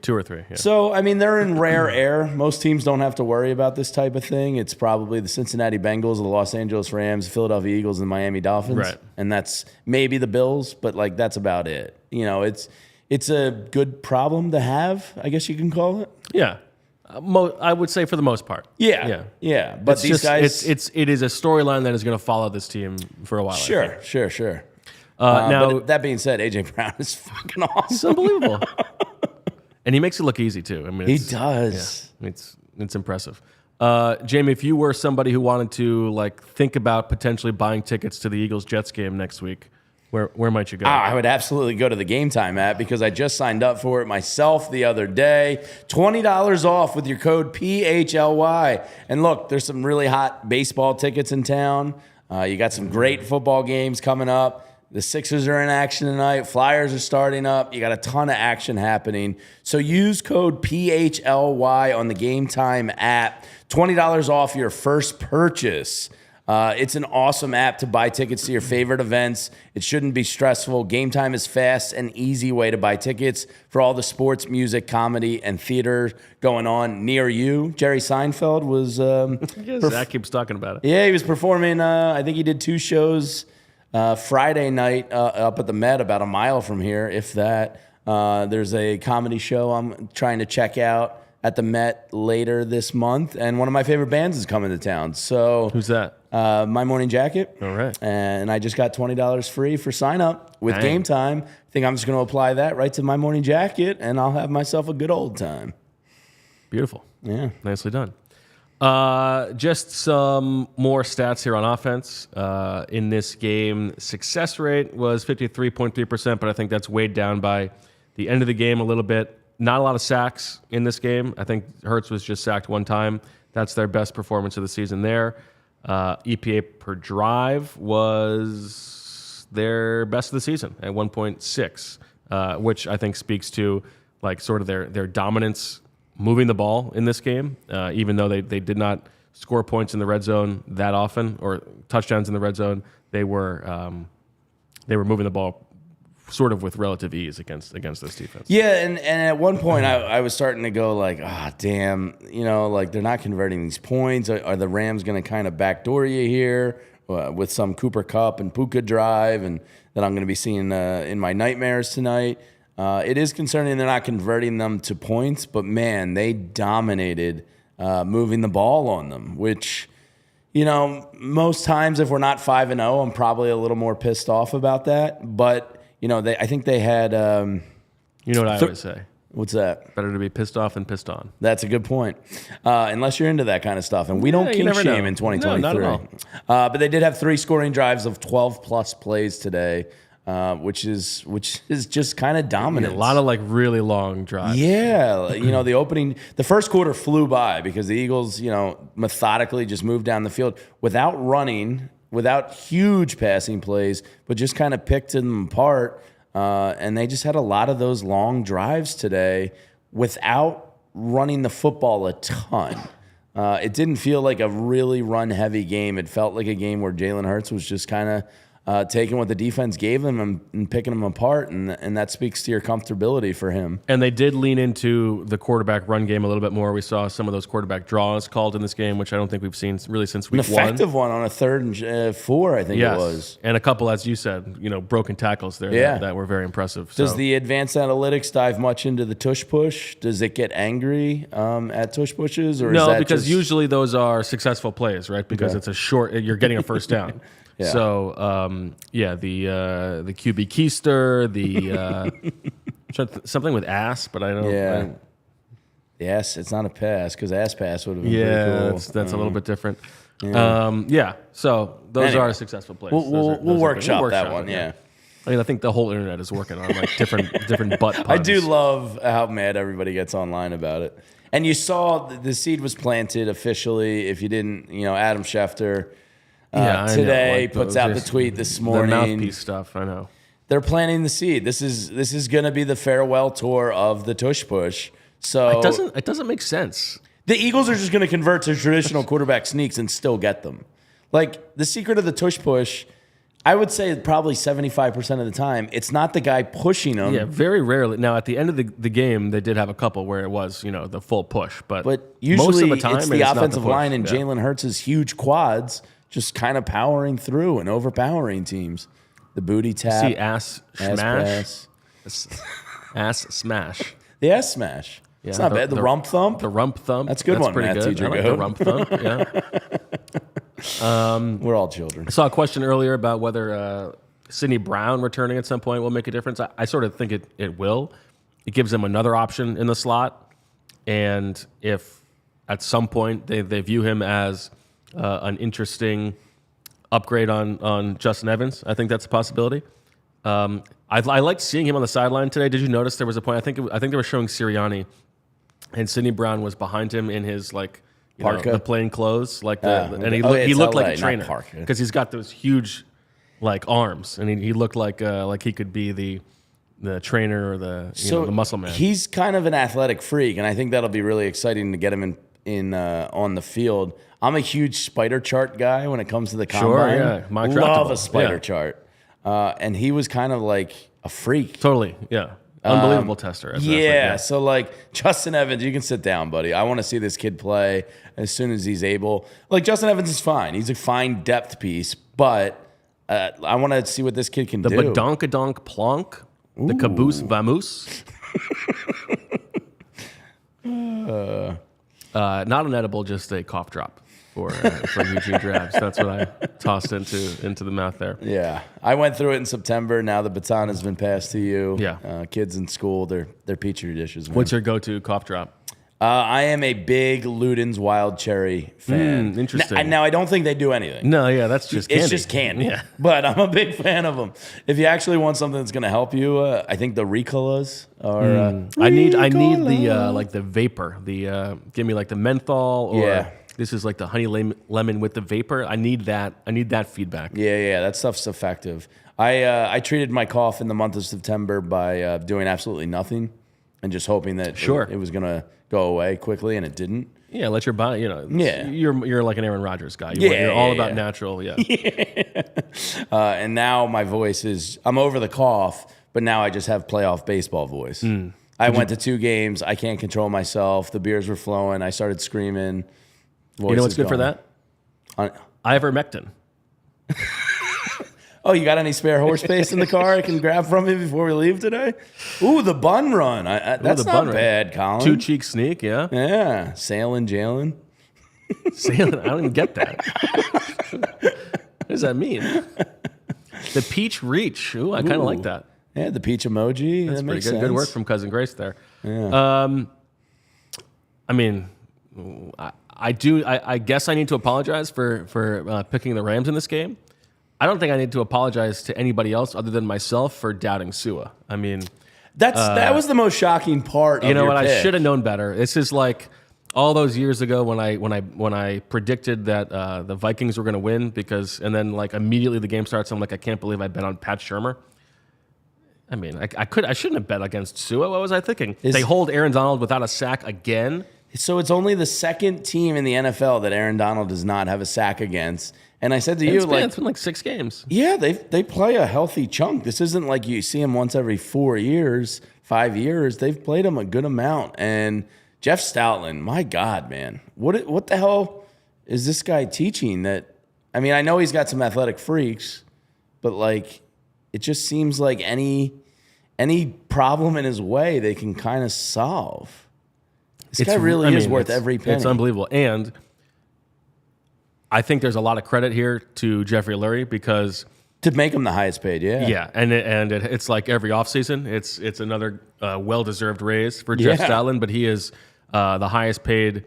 2 or 3. Yeah. So, I mean, they're in rare air. Most teams don't have to worry about this type of thing. It's probably the Cincinnati Bengals, the Los Angeles Rams, the Philadelphia Eagles, and the Miami Dolphins. Right. And that's maybe the Bills, but, that's about it. It's a good problem to have, I guess you can call it. Yeah. I would say for the most part. Yeah. But it's these guys... It is a storyline that is going to follow this team for a while. Sure. Now, but that being said, AJ Brown is fucking awesome. It's unbelievable. And he makes it look easy too. I mean, he does. Yeah, it's impressive. Jamie, if you were somebody who wanted to think about potentially buying tickets to the Eagles-Jets game next week, where might you go? I would absolutely go to the Game Time app because I just signed up for it myself the other day. $20 off with your code PHLY. And look, there's some really hot baseball tickets in town. You got some great football games coming up. The Sixers are in action tonight. Flyers are starting up. You got a ton of action happening. So use code PHLY on the Game Time app. $20 off your first purchase. It's an awesome app to buy tickets to your favorite events. It shouldn't be stressful. Game Time is fast and easy way to buy tickets for all the sports, music, comedy, and theater going on near you. Jerry Seinfeld was... Zach keeps talking about it. Yeah, he was performing. I think he did 2 shows Friday night up at the Met, about a mile from here, if that. There's a comedy show I'm trying to check out at the Met later this month, and one of my favorite bands is coming to town. So who's that? My Morning Jacket. All right. And I just got $20 free for sign up with Game Time. I think I'm just going to apply that right to My Morning Jacket, and I'll have myself a good old time. Beautiful. Yeah. Nicely done. Just some more stats here on offense. In this game, success rate was 53.3%, but I think that's weighed down by the end of the game a little bit. Not a lot of sacks in this game. I think Hurts was just sacked one time. That's their best performance of the season there. EPA per drive was their best of the season at 1.6, which I think speaks to like sort of their dominance moving the ball in this game, even though they did not score points in the red zone that often or touchdowns in the red zone. They were moving the ball sort of with relative ease against this defense. Yeah, and at one point I was starting to go like, damn, like they're not converting these points. Are the Rams going to kind of backdoor you here with some Cooper Kupp and Puka drive and that I'm going to be seeing in my nightmares tonight? It is concerning they're not converting them to points, but man, they dominated moving the ball on them, which, most times if we're not 5-0, I'm probably a little more pissed off about that. But I think they had. You know what I always say? What's that? Better to be pissed off than pissed on. That's a good point. Unless you're into that kind of stuff, and we don't kink shame in 2023. No, not at all. But they did have 3 scoring drives of 12+ plays today, which is just kind of dominant. A lot of like really long drives. Yeah, the first quarter flew by because the Eagles, methodically just moved down the field without running. Without huge passing plays, but just kind of picked them apart. And they just had a lot of those long drives today without running the football a ton. It didn't feel like a really run-heavy game. It felt like a game where Jalen Hurts was just kind of taking what the defense gave him and picking them apart, and that speaks to your comfortability for him. And they did lean into the quarterback run game a little bit more. We saw some of those quarterback draws called in this game, which I don't think we've seen really since week 1. An effective one on a 3rd and 4, I think it was. And a couple, as you said, broken tackles there that were very impressive. Does the advanced analytics dive much into the tush push? Does it get angry at tush pushes? Or no, because usually those are successful plays, right? Because it's a short, you're getting a first down. Yeah. So, the QB keister, the something with ass, but I don't. Yeah. Yes, it's not a pass because ass pass would have been pretty cool. That's a little bit different. Yeah. So those are successful plays. We'll workshop that one. Yeah. I mean, I think the whole internet is working on like different butt puns. I do love how mad everybody gets online about it. And you saw the seed was planted officially. If you didn't, Adam Schefter. Today puts out the tweet this morning. The mouthpiece stuff, I know. They're planting the seed. This is going to be the farewell tour of the tush push. So it doesn't make sense. The Eagles are just going to convert to traditional quarterback sneaks and still get them. Like the secret of the tush push, I would say probably 75% of the time, it's not the guy pushing them. Yeah, very rarely. Now at the end of the game, they did have a couple where it was the full push, but usually most of the time it's the offensive line and Jalen Hurts' huge quads. Just kind of powering through and overpowering teams. The booty tap. See ass smash. Ass smash. The ass smash. Yeah, it's not bad. The rump thump. The rump thump. That's a good one, Matt Teacher. I like the rump thump, yeah. We're all children. I saw a question earlier about whether Sidney Brown returning at some point will make a difference. I sort of think it will. It gives them another option in the slot. And if at some point they view him as an interesting upgrade on Justin Evans, I think that's a possibility. I liked seeing him on the sideline today. Did you notice there was a point? I think they were showing Sirianni, and Sidney Brown was behind him in his the plain clothes, and he looked like a trainer because he's got those huge arms, and he looked like he could be the trainer or the muscle man. He's kind of an athletic freak, and I think that'll be really exciting to get him in on the field. I'm a huge spider chart guy when it comes to the combine. Sure, yeah. Love a spider chart. And he was kind of like a freak. Totally, yeah. Unbelievable tester. So Justin Evans, you can sit down, buddy. I want to see this kid play as soon as he's able. Justin Evans is fine. He's a fine depth piece, but I want to see what this kid can do. The badonkadonk plonk. Ooh. The caboose vamoose. Not an edible, just a cough drop for Eugene Drabs. That's what I tossed into the mouth there. Yeah, I went through it in September. Now the baton has been passed to you. Yeah, kids in school, they're petri dishes. Man. What's your go-to cough drop? I am a big Luden's Wild Cherry fan. Interesting. Now, I don't think they do anything. No, yeah, that's just candy. It's just candy. Yeah. But I'm a big fan of them. If you actually want something that's going to help you, I think the Ricolas are. I need the like the vapor. Give me like the menthol or this is like the honey lemon with the vapor. I need that. I need that feedback. Yeah, that stuff's effective. I treated my cough in the month of September by doing absolutely nothing and just hoping that it was going to go away quickly, and it didn't. Yeah, let your body, Yeah. You're like an Aaron Rodgers guy. You're all about natural, And now my voice is, I'm over the cough, but now I just have playoff baseball voice. I went to 2 games. I can't control myself. The beers were flowing. I started screaming. You know what's good for that? Ivermectin. Oh, you got any spare horse space in the car I can grab from you before we leave today? Ooh, the bun run. That's not bad, Colin. 2 cheek sneak, yeah. Yeah, sailing, Jalen. Sailing, I don't even get that. What does that mean? The peach reach. Ooh, I kind of like that. Yeah, the peach emoji. That's that pretty makes good. sense. Good work from Cousin Grace there. Yeah. I mean, I guess I need to apologize for picking the Rams in this game. I don't think I need to apologize to anybody else other than myself for doubting Sua. I mean, that was the most shocking part. You know what? Pick. I should have known better. This is like all those years ago when I predicted that the Vikings were going to win and then like immediately the game starts. I'm like, I can't believe I bet on Pat Shurmur. I mean, I shouldn't have bet against Sua. What was I thinking? They hold Aaron Donald without a sack again. So it's only the second team in the NFL that Aaron Donald does not have a sack against. And I said to you, it's been like 6 games. Yeah, they play a healthy chunk. This isn't like you see him once every 4 years, 5 years. They've played him a good amount. And Jeff Stoutland, my God, man, what the hell is this guy teaching? That I mean, I know he's got some athletic freaks, but like it just seems like any problem in his way they can kind of solve. This guy really is worth every penny. It's unbelievable. And I think there's a lot of credit here to Jeffrey Lurie because to make him the highest paid, yeah, and it's like every offseason, it's another well-deserved raise for Jeff Stoutland, but he is the highest paid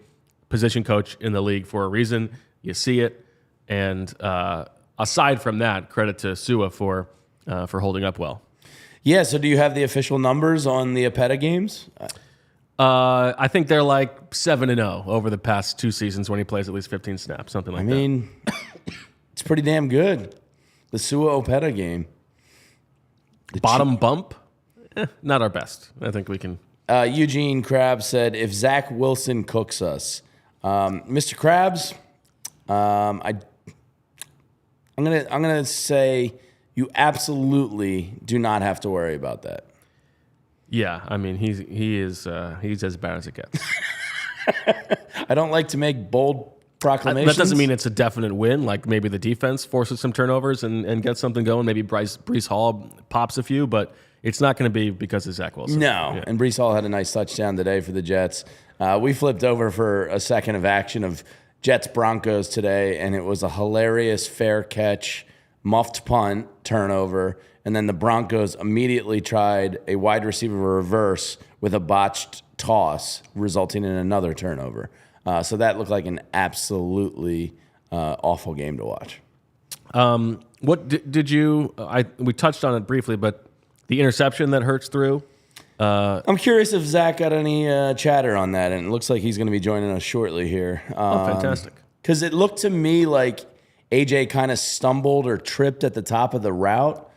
position coach in the league for a reason. You see it, and aside from that, credit to Sua for holding up well. Yeah. So, do you have the official numbers on the Apeta games? I think they're like 7-0 over the past 2 seasons when he plays at least 15 snaps, something like that. I mean, it's pretty damn good. The Sua Opeta game. Bottom bump? Not our best. I think we can. Eugene Krabs said, if Zach Wilson cooks us. Mr. Krabs, I'm gonna say you absolutely do not have to worry about that. Yeah, I mean he's as bad as it gets. I don't like to make bold proclamations. That doesn't mean it's a definite win. Like maybe the defense forces some turnovers and gets something going. Maybe Breece Hall pops a few, but it's not going to be because of Zach Wilson. No, and Breece Hall had a nice touchdown today for the Jets. We flipped over for a second of action of Jets-Broncos today, and it was a hilarious fair catch, muffed punt, turnover, and then the Broncos immediately tried a wide receiver reverse with a botched toss, resulting in another turnover. So that looked like an absolutely awful game to watch. What did you? We touched on it briefly, but the interception that Hurts threw. I'm curious if Zach got any chatter on that, and it looks like he's going to be joining us shortly here. Fantastic! Because it looked to me like AJ kind of stumbled or tripped at the top of the route.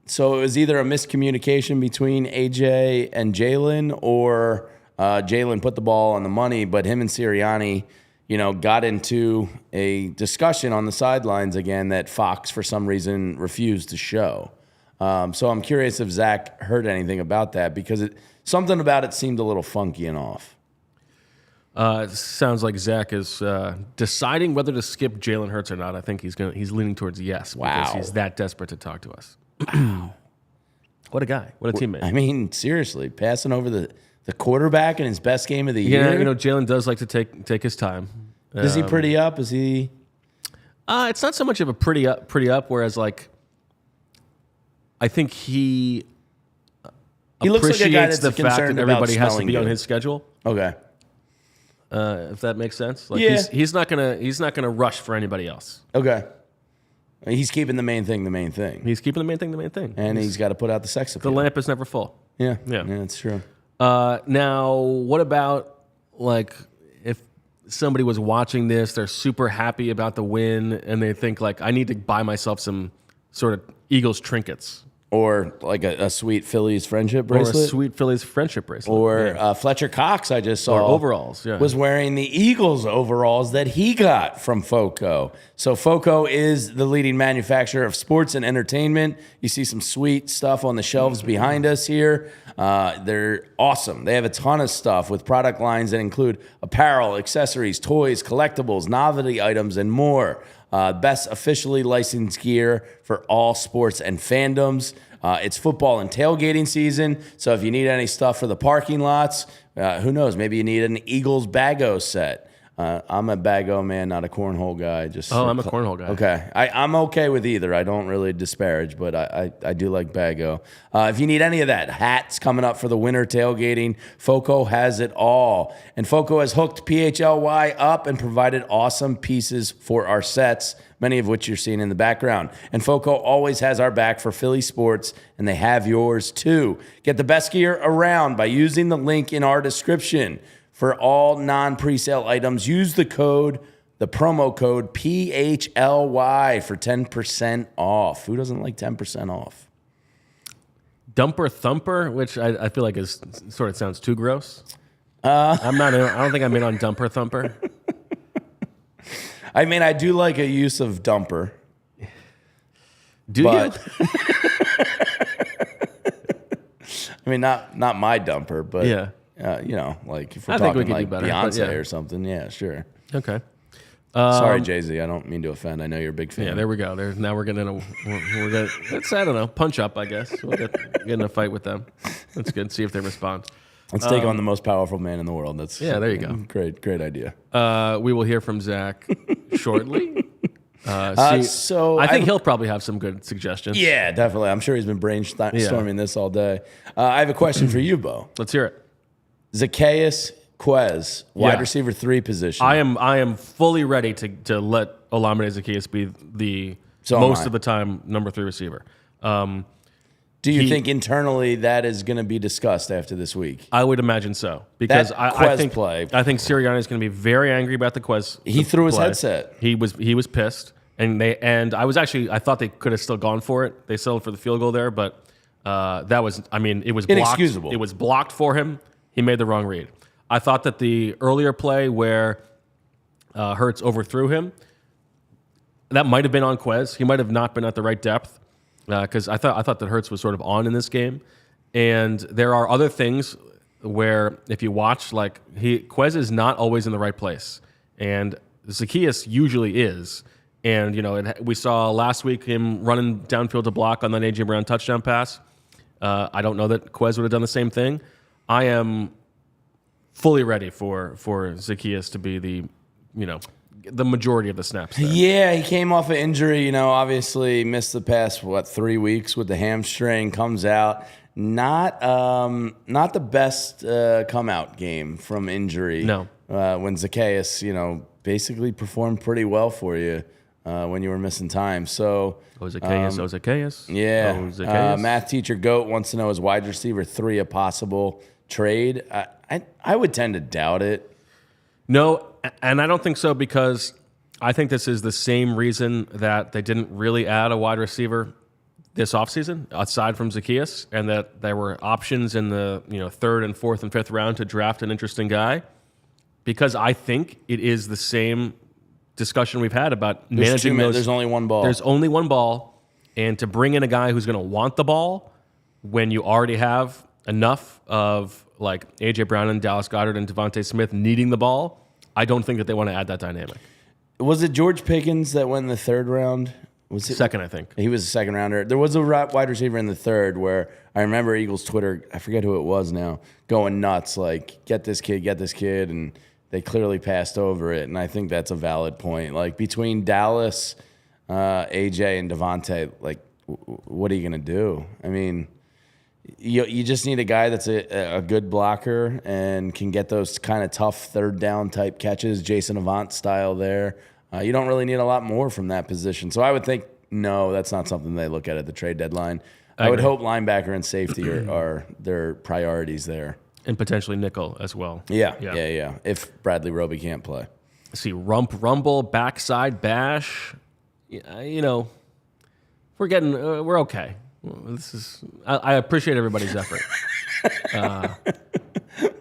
So it was either a miscommunication between AJ and Jalen, or Jalen put the ball on the money, but him and Sirianni, got into a discussion on the sidelines again that Fox, for some reason, refused to show. So I'm curious if Zach heard anything about that, because something about it seemed a little funky and off. It sounds like Zach is deciding whether to skip Jalen Hurts or not. I think he's leaning towards yes. Wow. Because he's that desperate to talk to us. Wow. What a guy. What a teammate. I mean, seriously, passing over the quarterback in his best game of the year. Yeah, Jalen does like to take his time. Is he pretty up? Is he? It's not so much of a pretty up. Whereas, like, I think he looks like a guy that's the fact that everybody has to be on his schedule. Okay. If that makes sense. Like Yeah. he's not gonna rush for anybody else. Okay. He's keeping the main thing the main thing. He's keeping the main thing the main thing. And he's got to put out the sex The appeal. lamp is never full. Yeah. Yeah. Yeah, that's true. Now, what about like if somebody was watching this, they're super happy about the win, and they think like, I need to buy myself some sort of Eagles trinkets. Or like a sweet Phillies friendship Or a bracelet. sweet Phillies friendship bracelet. Or Fletcher Cox, I just saw. Or overalls, yeah. Was wearing the Eagles overalls that he got from FOCO. So FOCO is the leading manufacturer of sports and entertainment. You see some sweet stuff on the shelves behind us here. They're awesome. They have a ton of stuff with product lines that include apparel, accessories, toys, collectibles, novelty items, and more. Best officially licensed gear for all sports and fandoms. It's football and tailgating season, so if you need any stuff for the parking lots, who knows? Maybe you need an Eagles Bago set. I'm a Bago man, not a cornhole guy. I'm a cornhole guy. Okay, I'm okay with either. I don't really disparage, but I do like Bago. If you need any of that, hats coming up for the winter tailgating, FOCO has it all. And FOCO has hooked PHLY up and provided awesome pieces for our sets, many of which you're seeing in the background. And FOCO always has our back for Philly sports, and they have yours too. Get the best gear around by using the link in our description. For all non-presale items, use the promo code PHLY for 10% off. Who doesn't like 10% off? Dumper Thumper, which I feel like is sort of sounds too gross. I don't think I'm in on Dumper Thumper. I mean, I do like a use of dumper. Do but, you? I mean, not my dumper, but Yeah. You know, like if we're I think we talking could do like better, Beyonce but yeah. or something, yeah, sure. Okay. Sorry, Jay-Z, I don't mean to offend. I know you're a big fan. Yeah, there we go. Now we're getting we're getting, it's, I don't know, punch up, I guess. We'll get in a fight with them. That's good. See if they respond. Let's take on the most powerful man in the world. That's Yeah, there you go. Great idea. We will hear from Zach shortly. So I think he'll probably have some good suggestions. Yeah, definitely. I'm sure he's been brainstorming this all day. I have a question for you, Bo. Let's hear it. Zacchaeus Quez, wide Yeah. receiver 3 position. I am fully ready to let Olamide Zacchaeus be the So am most I. of the time number 3 receiver. Do you think internally that is going to be discussed after this week? I would imagine so because That I Quez think play. I think Sirianni is going to be very angry about the Quez. He threw his play. headset. He was pissed, and I thought they could have still gone for it. They settled for the field goal there, but it was blocked. Inexcusable. It was blocked for him. He made the wrong read. I thought that the earlier play where Hurts overthrew him, that might have been on Quez. He might have not been at the right depth because I thought that Hurts was sort of on in this game. And there are other things where if you watch, like Quez is not always in the right place, and Zacchaeus usually is. And we saw last week him running downfield to block on that A.J. Brown touchdown pass. I don't know that Quez would have done the same thing. I am fully ready for Zacchaeus to be the majority of the snaps there. Yeah, he came off an injury, obviously missed the past 3 weeks with the hamstring, comes out. Not the best come out game from injury. No. When Zacchaeus, basically performed pretty well for you when you were missing time. So Zacchaeus. yeah. Zacchaeus. Math teacher Goat wants to know, is wide receiver 3 a possible trade? I would tend to doubt it. No, and I don't think so because I think this is the same reason that they didn't really add a wide receiver this offseason, aside from Zacchaeus, and that there were options in the 3rd and 4th and 5th round to draft an interesting guy. Because I think it is the same discussion we've had about managing those. There's only one ball. There's only one ball, and to bring in a guy who's going to want the ball when you already have enough of like A.J. Brown and Dallas Goedert and Devontae Smith needing the ball, I don't think that they want to add that dynamic. Was it George Pickens that went in the 3rd round? Was it Second, I think. He was a second rounder. There was a wide receiver in the 3rd where I remember Eagles Twitter, I forget who it was now, going nuts like, get this kid, and they clearly passed over it. And I think that's a valid point. Like between Dallas, AJ, and Devontae, like what are you going to do? I mean, You just need a guy that's a good blocker and can get those kind of tough third down type catches, Jason Avant style there. You don't really need a lot more from that position. So I would think, no, that's not something they look at the trade deadline. I would hope linebacker and safety are their priorities there. And potentially nickel as well. Yeah. If Bradley Roby can't play. Let's see, rump, rumble, backside bash. You know, we're okay. I appreciate everybody's effort.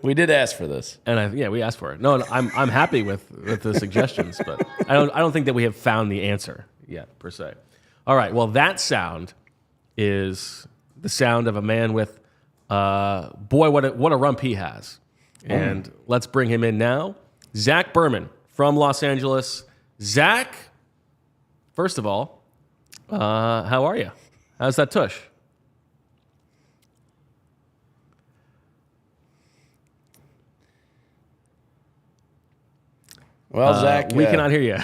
We did ask for this, and we asked for it. No, I'm happy with the suggestions, but I don't think that we have found the answer yet per se. All right, well, that sound is the sound of a man with boy, what a rump he has, and let's bring him in now. Zach Berman from Los Angeles. Zach, first of all, how are you? How's that tush? Well, Zach, we cannot hear you.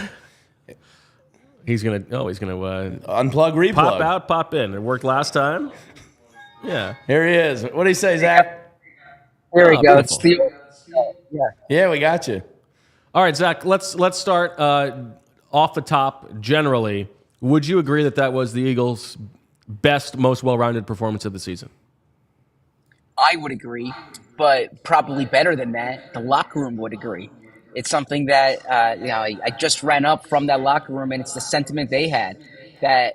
He's gonna unplug, replug, pop out, pop in. It worked last time. Yeah, here he is. What do you say, Zach? There we go. Beautiful. It's Steve. Yeah, we got you. All right, Zach. Let's start off the top. Generally, would you agree that was the Eagles' best, most well-rounded performance of the season? I would agree, but probably better than that, the locker room would agree. It's something that I just ran up from that locker room, and it's the sentiment they had that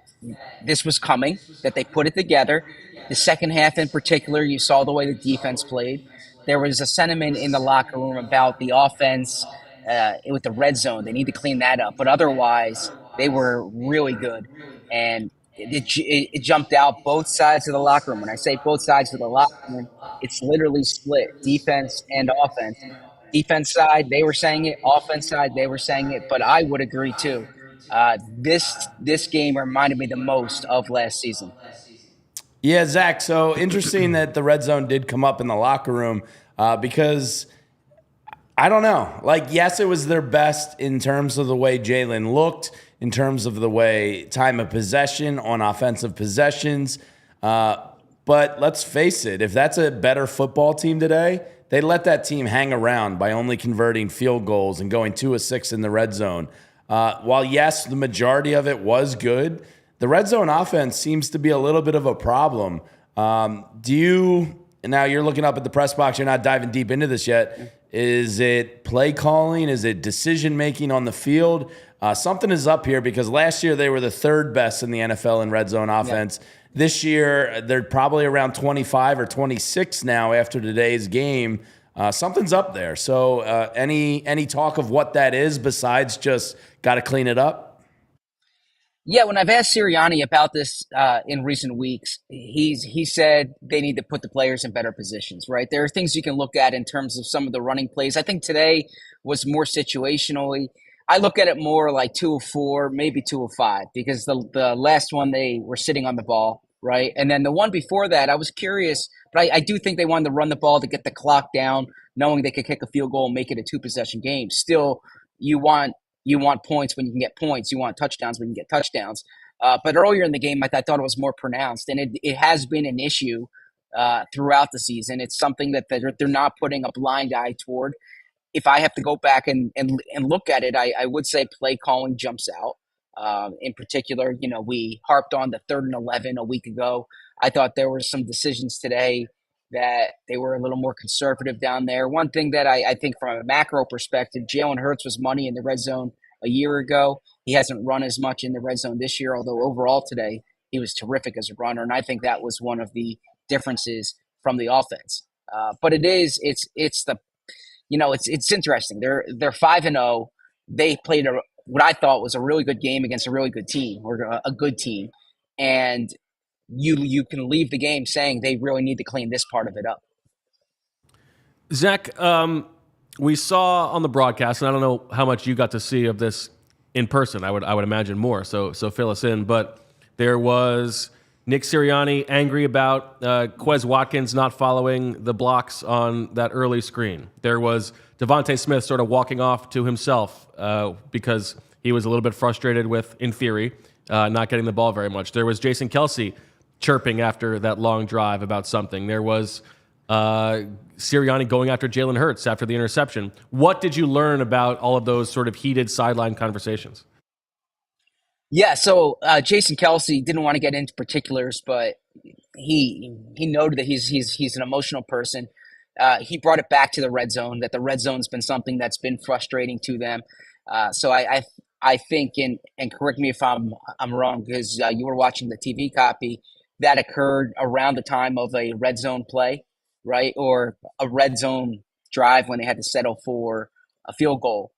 this was coming, that they put it together. The second half in particular, you saw the way the defense played. There was a sentiment in the locker room about the offense with the red zone. They need to clean that up, but otherwise, they were really good, and it jumped out both sides of the locker room. When I say both sides of the locker room, it's literally split, defense and offense. Defense side, they were saying it. Offense side, they were saying it. But I would agree too. This game reminded me the most of last season. Yeah, Zach. So interesting that the red zone did come up in the locker room because I don't know. Like, yes, it was their best in terms of the way Jalen looked, in terms of the way time of possession on offensive possessions. But let's face it, if that's a better football team today, they let that team hang around by only converting field goals and going 2 of 6 in the red zone. While, yes, the majority of it was good, the red zone offense seems to be a little bit of a problem. Now you're looking up at the press box, you're not diving deep into this yet. Is it play calling? Is it decision making on the field? Something is up here because last year they were the third best in the NFL in red zone offense. Yeah. This year, they're probably around 25 or 26 now after today's game. Something's up there. So any talk of what that is besides just got to clean it up? Yeah, when I've asked Sirianni about this in recent weeks, he said they need to put the players in better positions, right? There are things you can look at in terms of some of the running plays. I think today was more situationally. I look at it more like 2 of 4, maybe 2 of 5, because the last one they were sitting on the ball, right? And then the one before that, I was curious, but I do think they wanted to run the ball to get the clock down, knowing they could kick a field goal and make it a 2-possession game. Still, you want points when you can get points. You want touchdowns when you can get touchdowns. But earlier in the game, I thought it was more pronounced, and it has been an issue throughout the season. It's something that they're not putting a blind eye toward. If I have to go back and look at it, I would say play calling jumps out. In particular, we harped on the 3rd and 11 a week ago. I thought there were some decisions today that they were a little more conservative down there. One thing that I think from a macro perspective, Jalen Hurts was money in the red zone a year ago. He hasn't run as much in the red zone this year, although overall today he was terrific as a runner, and I think that was one of the differences from the offense. But it's interesting. They're 5-0. They played what I thought was a really good game against a really good team, or a good team, and you can leave the game saying they really need to clean this part of it up. Zach, we saw on the broadcast, and I don't know how much you got to see of this in person. I would imagine more. So fill us in. But there was Nick Sirianni angry about Quez Watkins not following the blocks on that early screen. There was Devontae Smith sort of walking off to himself because he was a little bit frustrated with, in theory, not getting the ball very much. There was Jason Kelce chirping after that long drive about something. There was Sirianni going after Jalen Hurts after the interception. What did you learn about all of those sort of heated sideline conversations? Yeah, so Jason Kelsey didn't want to get into particulars, but he noted that he's an emotional person. He brought it back to the red zone, that the red zone's been something that's been frustrating to them. So I think, and correct me if I'm wrong, because you were watching the TV copy, that occurred around the time of a red zone play, right? Or a red zone drive when they had to settle for a field goal.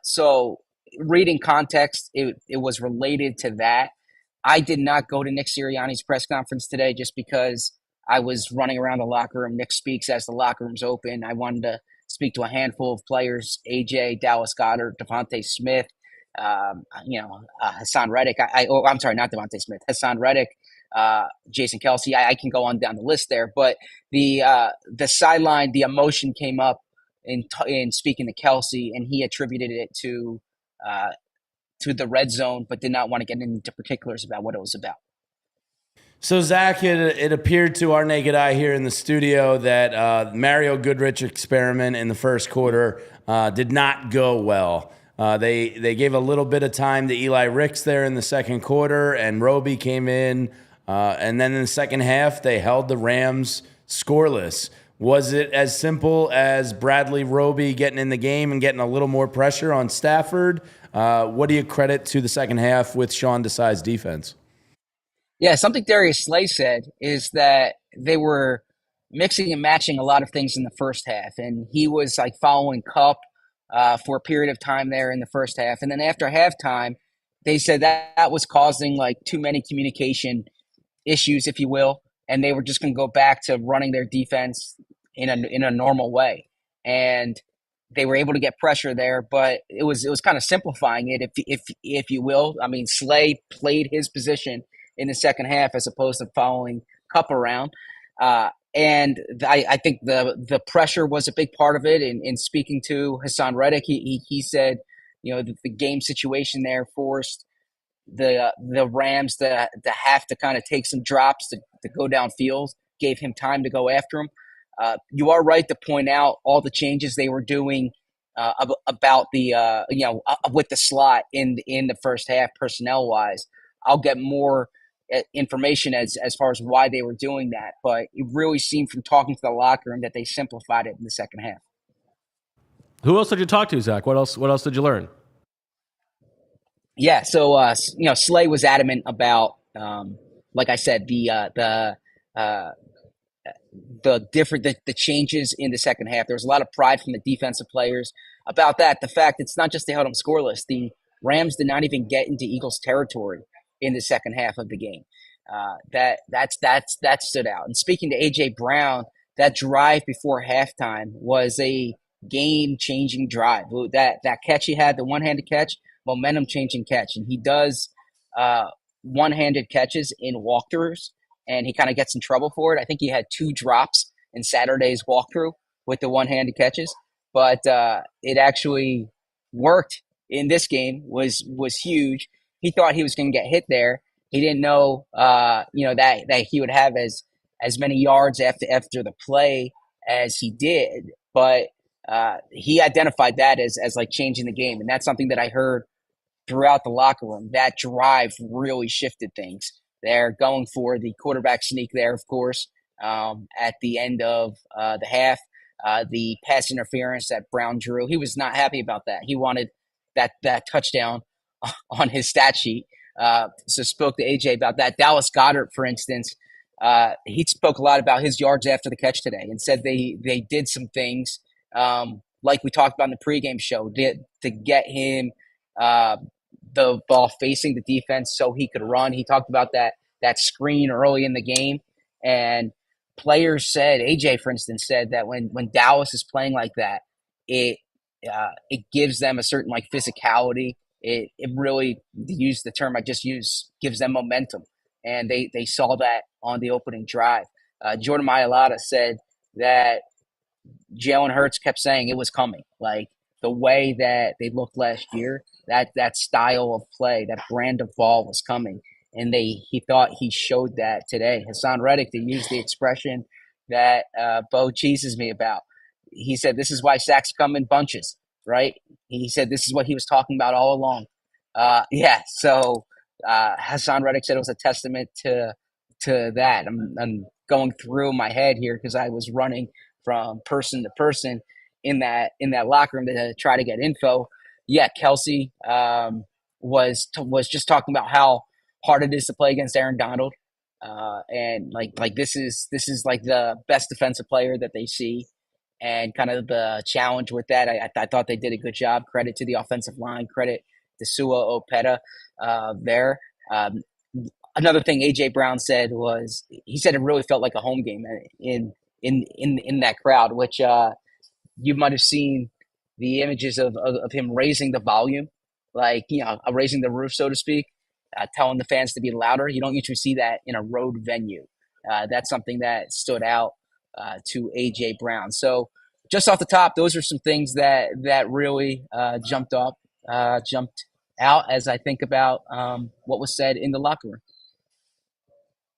So reading context, it was related to that. I did not go to Nick Sirianni's press conference today just because I was running around the locker room. Nick speaks as the locker room's open. I wanted to speak to a handful of players: AJ, Dallas Goedert, Devontae Smith, Hassan Reddick. I'm sorry, not Devontae Smith. Hassan Reddick, Jason Kelsey. I can go on down the list there, but the sideline, the emotion came up in speaking to Kelsey, and he attributed it to the red zone, but did not want to get into particulars about what it was about. So, Zach, it appeared to our naked eye here in the studio that Mario Goodrich experiment in the first quarter did not go well. They gave a little bit of time to Eli Ricks there in the second quarter, and Roby came in. And then in the second half, they held the Rams scoreless. Was it as simple as Bradley Roby getting in the game and getting a little more pressure on Stafford? What do you credit to the second half with Sean Desai's defense? Yeah, something Darius Slay said is that they were mixing and matching a lot of things in the first half, and he was like following Kupp for a period of time there in the first half, and then after halftime, they said that was causing like too many communication issues, if you will, and they were just going to go back to running their defense in a normal way, and they were able to get pressure there, but it was kind of simplifying it, if you will. I mean, Slay played his position in the second half as opposed to following Kupp around. And I think the pressure was a big part of it. In speaking to Hassan Reddick, he said, the game situation there forced the Rams to have to kind of take some drops to go downfield, gave him time to go after him. You are right to point out all the changes they were doing about the with the slot in the first half personnel wise. I'll get more information as far as why they were doing that, but it really seemed from talking to the locker room that they simplified it in the second half. Who else did you talk to, Zach? What else did you learn? Yeah, so Slay was adamant about, like I said, the changes in the second half. There was a lot of pride from the defensive players about that. The fact it's not just they held them scoreless. The Rams did not even get into Eagles territory in the second half of the game. That stood out. And speaking to AJ Brown, that drive before halftime was a game-changing drive. That catch he had, the one-handed catch, momentum-changing catch, and he does one-handed catches in walkthroughs, and he kind of gets in trouble for it. I think he had 2 drops in Saturday's walkthrough with the one-handed catches, but it actually worked in this game. Was huge. He thought he was going to get hit there. He didn't know, that he would have as many yards after the play as he did. But he identified that as like changing the game, and that's something that I heard throughout the locker room. That drive really shifted things. They're going for the quarterback sneak there, of course, at the end of the half. The pass interference that Brown drew, he was not happy about that. He wanted that touchdown on his stat sheet. So spoke to AJ about that. Dallas Goedert, for instance, he spoke a lot about his yards after the catch today and said they did some things, like we talked about in the pregame show, to get him the ball facing the defense so he could run. He talked about that screen early in the game, and players said, AJ, for instance, said that when Dallas is playing like that, it gives them a certain like physicality. It really, to use the term I just used, gives them momentum. And they saw that on the opening drive. Jordan Mailata said that Jalen Hurts kept saying it was coming. Like the way that they looked last year, that style of play, that brand of ball was coming. And he thought he showed that today. Hassan Reddick, to use the expression that Bo teases me about, he said this is why sacks come in bunches, right? He said this is what he was talking about all along. So Hassan Reddick said it was a testament to that. I'm going through my head here because I was running from person to person in that locker room to try to get info. Yeah, Kelsey was just talking about how hard it is to play against Aaron Donald, and like this is like the best defensive player that they see, and kind of the challenge with that. I thought they did a good job. Credit to the offensive line. Credit to Sua Opeta there. Another thing AJ Brown said was he said it really felt like a home game in that crowd, which you might have seen the images of him raising the volume, like, raising the roof, so to speak, telling the fans to be louder. You don't usually see that in a road venue. That's something that stood out to AJ Brown. So just off the top, those are some things that really jumped out as I think about what was said in the locker room.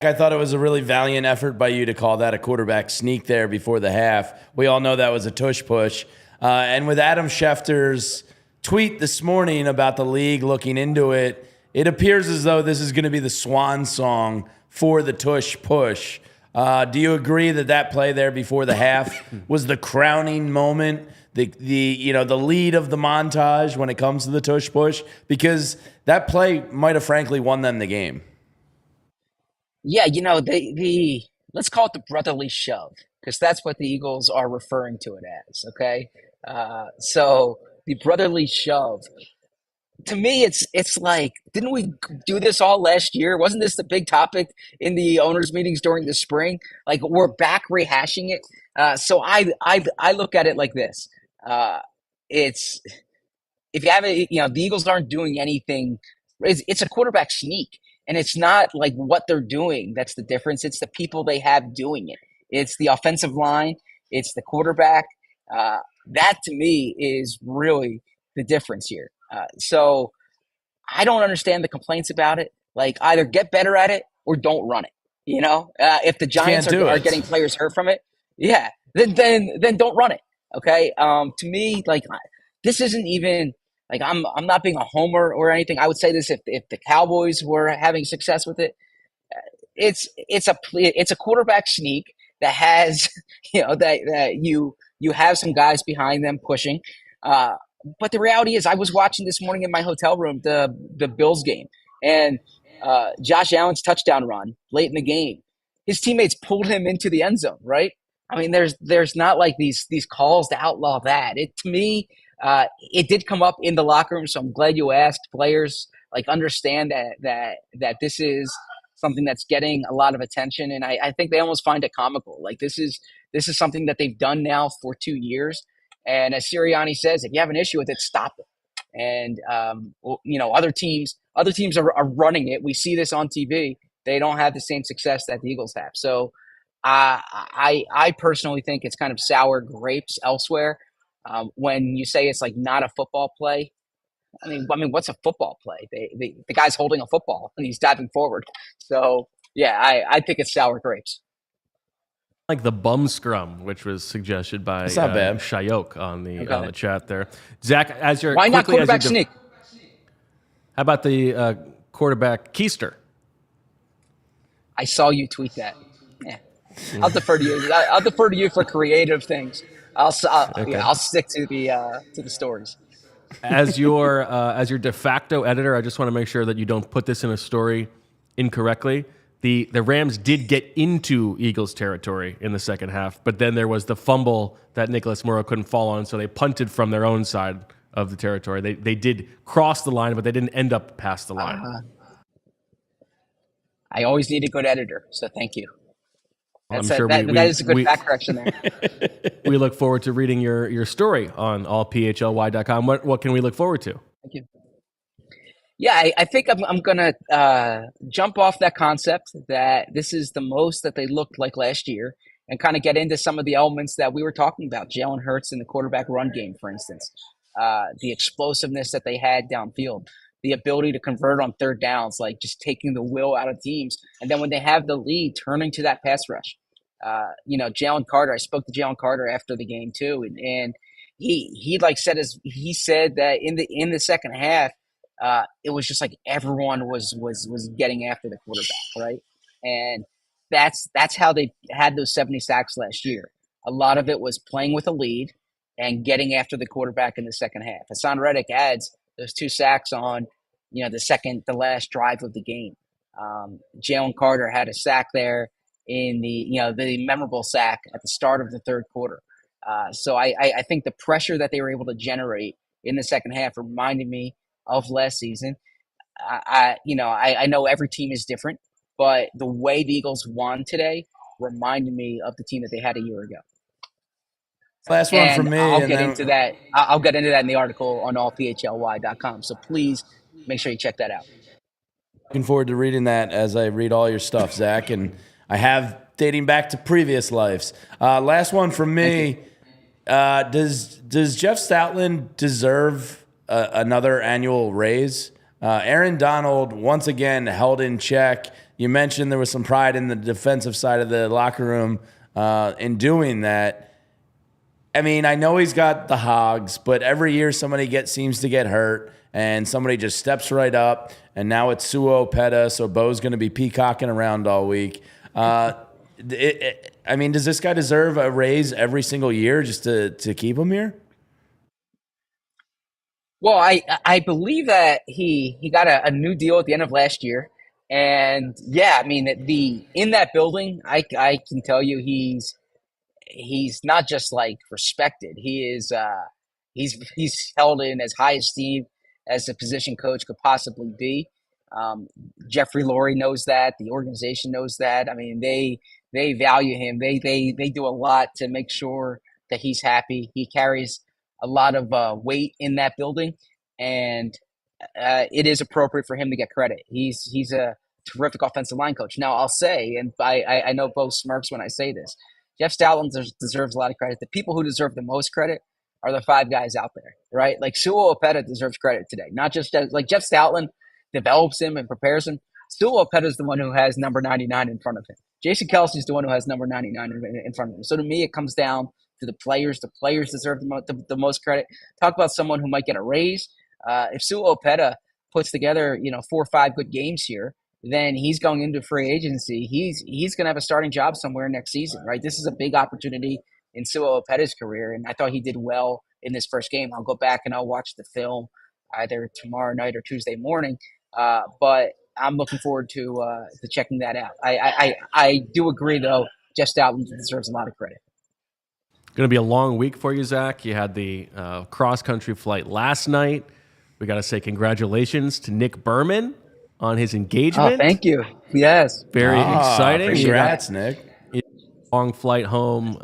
I thought it was a really valiant effort by you to call that a quarterback sneak there before the half. We all know that was a tush push. And with Adam Schefter's tweet this morning about the league looking into it, it appears as though this is going to be the swan song for the tush push. Do you agree that play there before the half was the crowning moment, the lead of the montage when it comes to the tush push? Because that play might have frankly won them the game. Yeah, let's call it the brotherly shove, because that's what the Eagles are referring to it as, okay? So the brotherly shove, to me, it's like, didn't we do this all last year? Wasn't this the big topic in the owners' meetings during the spring? Like, we're back rehashing it. So I look at it like this. It's, if you have it, the Eagles aren't doing anything. It's a quarterback sneak. And it's not like what they're doing that's the difference. It's the people they have doing it. It's the offensive line. It's the quarterback. That, to me, is really the difference here. So I don't understand the complaints about it. Like, either get better at it or don't run it. If the Giants are getting players hurt from it, then don't run it. Okay. To me, like, this isn't even. Like, I'm not being a homer or anything. I would say this if the Cowboys were having success with it. It's a quarterback sneak that has that you have some guys behind them pushing. But the reality is, I was watching this morning in my hotel room the Bills game, and Josh Allen's touchdown run late in the game. His teammates pulled him into the end zone. Right? I mean, there's not like these calls to outlaw that. To me. It did come up in the locker room, so I'm glad you asked. Players understand that this is something that's getting a lot of attention, and I think they almost find it comical. Like, this is something that they've done now for 2 years, and as Sirianni says, if you have an issue with it, stop it. And other teams are running it. We see this on TV. They don't have the same success that the Eagles have. So I personally think it's kind of sour grapes elsewhere. When you say it's like not a football play, I mean, what's a football play? The guy's holding a football and he's diving forward. So yeah, I think it's sour grapes. Like the bum scrum, which was suggested by Shayok on the chat there. Zach, why not quarterback sneak? How about the quarterback keister? I saw you tweet that. Yeah. I'll defer to you. I'll defer to you for creative things. I'll stick to the stories. As your de facto editor, I just want to make sure that you don't put this in a story incorrectly. The Rams did get into Eagles territory in the second half, but then there was the fumble that Nicholas Morrow couldn't fall on, so they punted from their own side of the territory. They did cross the line, but they didn't end up past the line. I always need a good editor, so thank you. I'm sure that is a good fact correction there. We look forward to reading your story on allphly.com. What can we look forward to? Thank you. Yeah, I think I'm going to jump off that concept that this is the most that they looked like last year and kind of get into some of the elements that we were talking about. Jalen Hurts in the quarterback run game, for instance, the explosiveness that they had downfield. the ability to convert on third downs, like just taking the will out of teams. And then when they have the lead, turning to that pass rush. Jalen Carter, I spoke to Jalen Carter after the game too. And he like he said that in the second half, it was just like everyone was getting after the quarterback, right? And that's how they had those 70 sacks last year. A lot of it was playing with a lead and getting after the quarterback in the second half. Hassan Reddick adds those 2 sacks on, the last drive of the game. Jalen Carter had a sack there in the memorable sack at the start of the third quarter. So I think the pressure that they were able to generate in the second half reminded me of last season. I know every team is different, but the way the Eagles won today reminded me of the team that they had a year ago. Last one for me. I'll get into that. I'll get into that in the article on allphly.com. So please make sure you check that out. Looking forward to reading that as I read all your stuff, Zach, and I have dating back to previous lives. Last one from me. Does Jeff Stoutland deserve another annual raise? Aaron Donald once again held in check. You mentioned there was some pride in the defensive side of the locker room in doing that. I mean, I know he's got the hogs, but every year somebody seems to get hurt, and somebody just steps right up, and now it's Sua Opeta, so Bo's going to be peacocking around all week. I mean, does this guy deserve a raise every single year just to keep him here? Well, I believe that he got a new deal at the end of last year. And yeah, I mean, in that building, I can tell you he's not just like respected. He's held in as high esteem as a position coach could possibly be. Jeffrey Lurie knows that. The organization knows that. I mean, they value him. They do a lot to make sure that he's happy. He carries a lot of weight in that building, and it is appropriate for him to get credit. He's a terrific offensive line coach. Now, I'll say, and I know Bo smirks when I say this, Jeff Stoutland deserves a lot of credit. The people who deserve the most credit are the 5 guys out there, right? Like Sua Opeta deserves credit today, not just like Jeff Stoutland develops him and prepares him. Sua Opeta is the one who has number 99 in front of him. Jason Kelsey is the one who has number 99 in front of him. So to me, it comes down to the players. The players deserve the most credit. Talk about someone who might get a raise. If Sua Opeta puts together 4 or 5 good games here, then he's going into free agency. He's going to have a starting job somewhere next season, right? This is a big opportunity in Sua Opeta's career, and I thought he did well in this first game. I'll go back and I'll watch the film either tomorrow night or Tuesday morning. But I'm looking forward to checking that out. I do agree, though, Jeff Stoutland deserves a lot of credit. Going to be a long week for you, Zach. You had the cross-country flight last night. We got to say congratulations to Nick Berman on his engagement. Oh, thank you. Yes. Very exciting. Congrats, Nick. Long flight home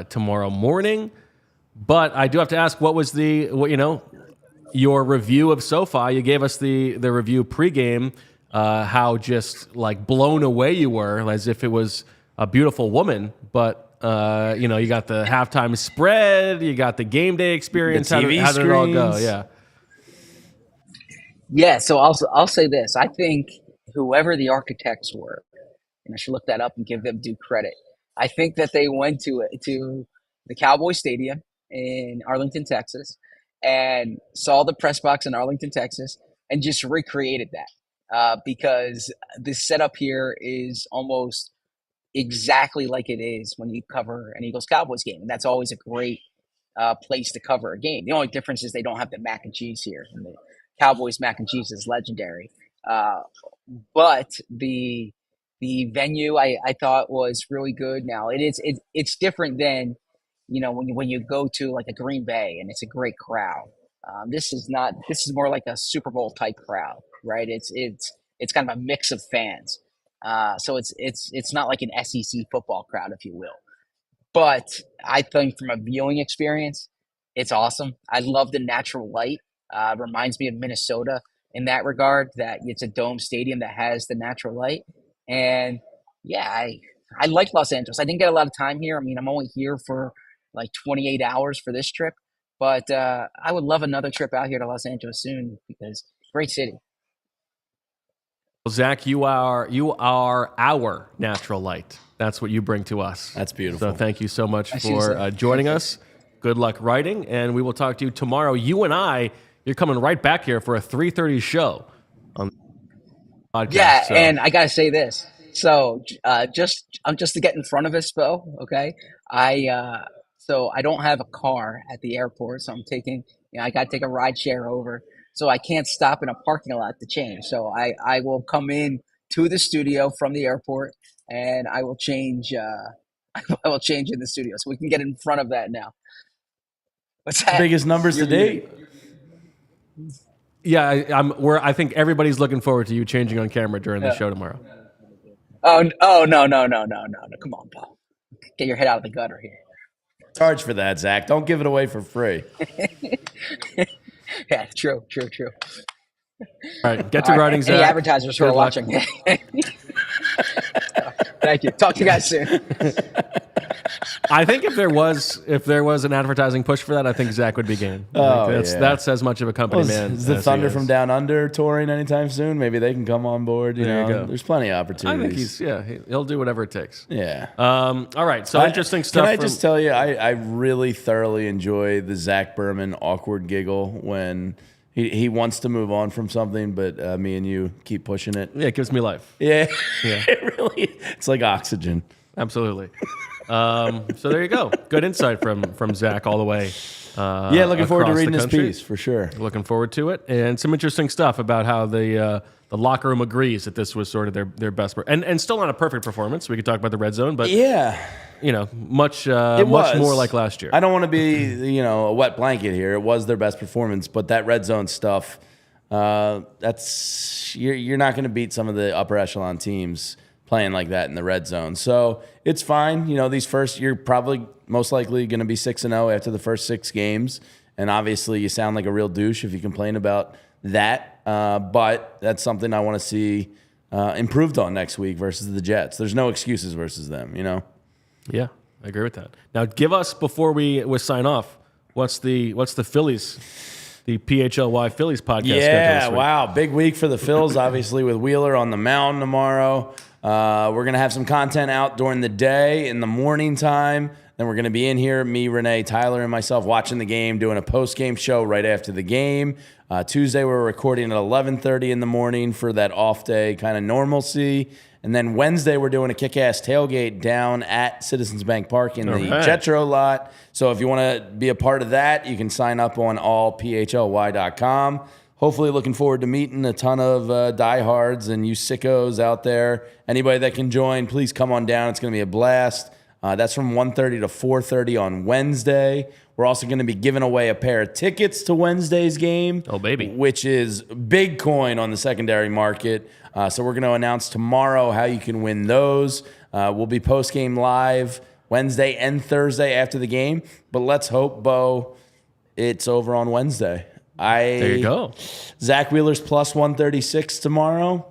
tomorrow morning. But I do have to ask, what was your review of SoFi? You gave us the review pregame, how just like blown away you were, as if it was a beautiful woman. But you got the halftime spread, you got the game day experience. How did it all go? Yeah. Yeah, so I'll say this. I think whoever the architects were, and I should look that up and give them due credit, I think that they went to the Cowboy Stadium in Arlington, Texas, and saw the press box in Arlington, Texas, and just recreated that. Because the setup here is almost exactly like it is when you cover an Eagles-Cowboys game. And that's always a great place to cover a game. The only difference is they don't have the mac and cheese here. And the Cowboys mac and cheese is legendary. But the venue I thought was really good. Now it's different than when you go to like a Green Bay and it's a great crowd. This is more like a Super Bowl type crowd, right? It's kind of a mix of fans. So it's not like an SEC football crowd, if you will. But I think from a viewing experience, it's awesome. I love the natural light. Reminds me of Minnesota in that regard, that it's a dome stadium that has the natural light. And yeah, I like Los Angeles. I didn't get a lot of time here. I mean, I'm only here for like 28 hours for this trip, but I would love another trip out here to Los Angeles soon because great city. Zach, you are our natural light. That's what you bring to us. That's beautiful. So thank you so much for joining us. Good luck writing, and we will talk to you tomorrow. You and I, you're coming right back here for a 3:30 show on the podcast. Yeah, and I gotta say this. So I'm just to get in front of us, Bo. Okay, so I don't have a car at the airport, so I'm taking. I got to take a ride share over, so I can't stop in a parking lot to change. So I will come in to the studio from the airport, and I will change. I will change in the studio, so we can get in front of that now. What's that? Biggest numbers to date. Yeah, I think everybody's looking forward to you changing on camera during the show tomorrow. Oh no! Come on, Bo. Get your head out of the gutter here. Charge for that, Zach. Don't give it away for free. Yeah, true. All right, get to writing, Zach. Any advertisers who are watching. Thank you. Talk to you guys soon. I think if there was an advertising push for that, I think Zach would be game. That's as much of a company man. Is the Thunder from Down Under touring anytime soon? Maybe they can come on board. You know, there's plenty of opportunities. I think he'll do whatever it takes. Yeah. All right. So interesting stuff. Can I just tell you, I really thoroughly enjoy the Zach Berman awkward giggle when he wants to move on from something, but me and you keep pushing it. Yeah, it gives me life. Yeah. It really. It's like oxygen. Absolutely. So there you go. Good insight from Zach all the way. Looking forward to reading this piece for sure. Looking forward to it, and some interesting stuff about how the locker room agrees that this was sort of their best, and still not a perfect performance. We could talk about the red zone, but much more like last year. I don't want to be a wet blanket here. It was their best performance, but that red zone stuff, that's you're not going to beat some of the upper echelon teams playing like that in the red zone. So it's fine. You're probably most likely going to be 6-0 after the first 6 games. And obviously you sound like a real douche if you complain about that. But that's something I want to see improved on next week versus the Jets. There's no excuses versus them, Yeah, I agree with that. Now give us, before we sign off, what's the Phillies, the PHLY Phillies podcast schedule this week? Wow. Big week for the Phils, obviously, with Wheeler on the mound tomorrow. We're going to have some content out during the day, in the morning time. Then we're going to be in here, me, Renee, Tyler, and myself watching the game, doing a post-game show right after the game. Tuesday, we're recording at 11:30 in the morning for that off-day kind of normalcy. And then Wednesday, we're doing a kick-ass tailgate down at Citizens Bank Park in the Jetro lot. So if you want to be a part of that, you can sign up on allphly.com. Hopefully looking forward to meeting a ton of diehards and you sickos out there. Anybody that can join, please come on down. It's going to be a blast. That's from 1:30 to 4:30 on Wednesday. We're also going to be giving away a pair of tickets to Wednesday's game. Oh, baby. Which is big coin on the secondary market. So we're going to announce tomorrow how you can win those. We'll be post-game live Wednesday and Thursday after the game. But let's hope, Bo, it's over on Wednesday. There you go. Zach Wheeler's plus 136 tomorrow,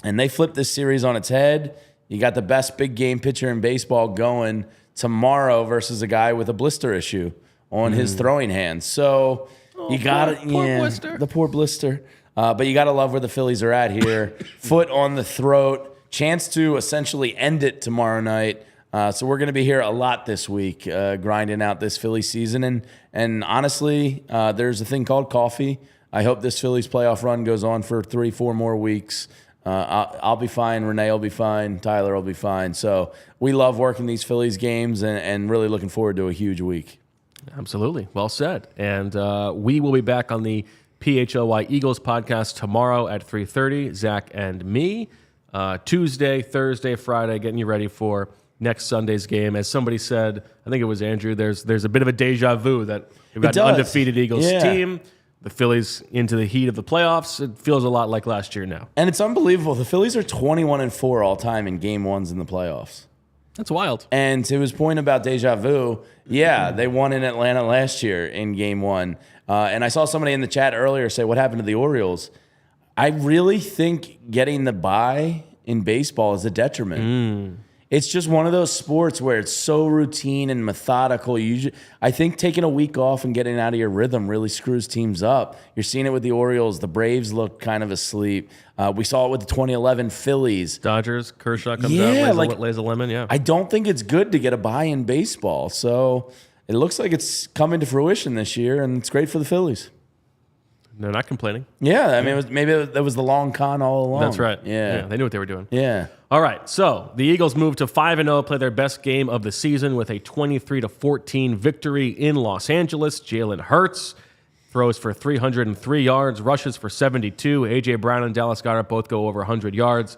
and they flipped this series on its head. You got the best big game pitcher in baseball going tomorrow versus a guy with a blister issue on his throwing hand. So you got it. Blister. The poor blister. But you got to love where the Phillies are at here. Foot on the throat. Chance to essentially end it tomorrow night. So we're going to be here a lot this week, grinding out this Philly season. And honestly, there's a thing called coffee. I hope this Phillies playoff run goes on for 3-4 more weeks. I'll be fine. Renee will be fine. Tyler will be fine. So we love working these Phillies games and really looking forward to a huge week. Absolutely. Well said. And we will be back on the PHLY Eagles podcast tomorrow at 3:30, Zach and me. Tuesday, Thursday, Friday, getting you ready for next Sunday's game. As somebody said, I think it was Andrew, there's a bit of a deja vu that we've got an undefeated Eagles team. The Phillies into the heat of the playoffs. It feels a lot like last year now. And it's unbelievable. The Phillies are 21-4 all time in game ones in the playoffs. That's wild. And to his point about deja vu, they won in Atlanta last year in game one. And I saw somebody in the chat earlier say, what happened to the Orioles? I really think getting the bye in baseball is a detriment. It's just one of those sports where it's so routine and methodical. I think taking a week off and getting out of your rhythm really screws teams up. You're seeing it with the Orioles. The Braves look kind of asleep. We saw it with the 2011 Phillies. Dodgers, Kershaw comes out, lays a lemon, yeah. I don't think it's good to get a bye in baseball. So it looks like it's coming to fruition this year, and it's great for the Phillies. They're not complaining. Yeah, I mean, maybe that was the long con all along. That's right. Yeah. They knew what they were doing. Yeah. All right, so the Eagles move to 5-0, play their best game of the season with a 23-14 victory in Los Angeles. Jalen Hurts throws for 303 yards, rushes for 72. A.J. Brown and Dallas Goedert both go over 100 yards.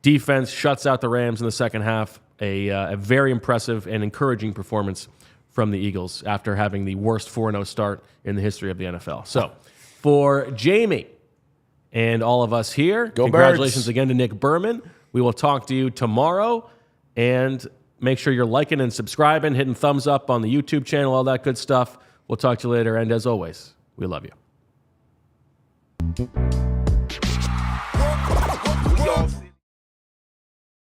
Defense shuts out the Rams in the second half. A very impressive and encouraging performance from the Eagles after having the worst 4-0 start in the history of the NFL. So for Jamie and all of us here, congratulations again to Nick Berman. We will talk to you tomorrow, and make sure you're liking and subscribing, hitting thumbs up on the YouTube channel, all that good stuff. We'll talk to you later, and as always, we love you.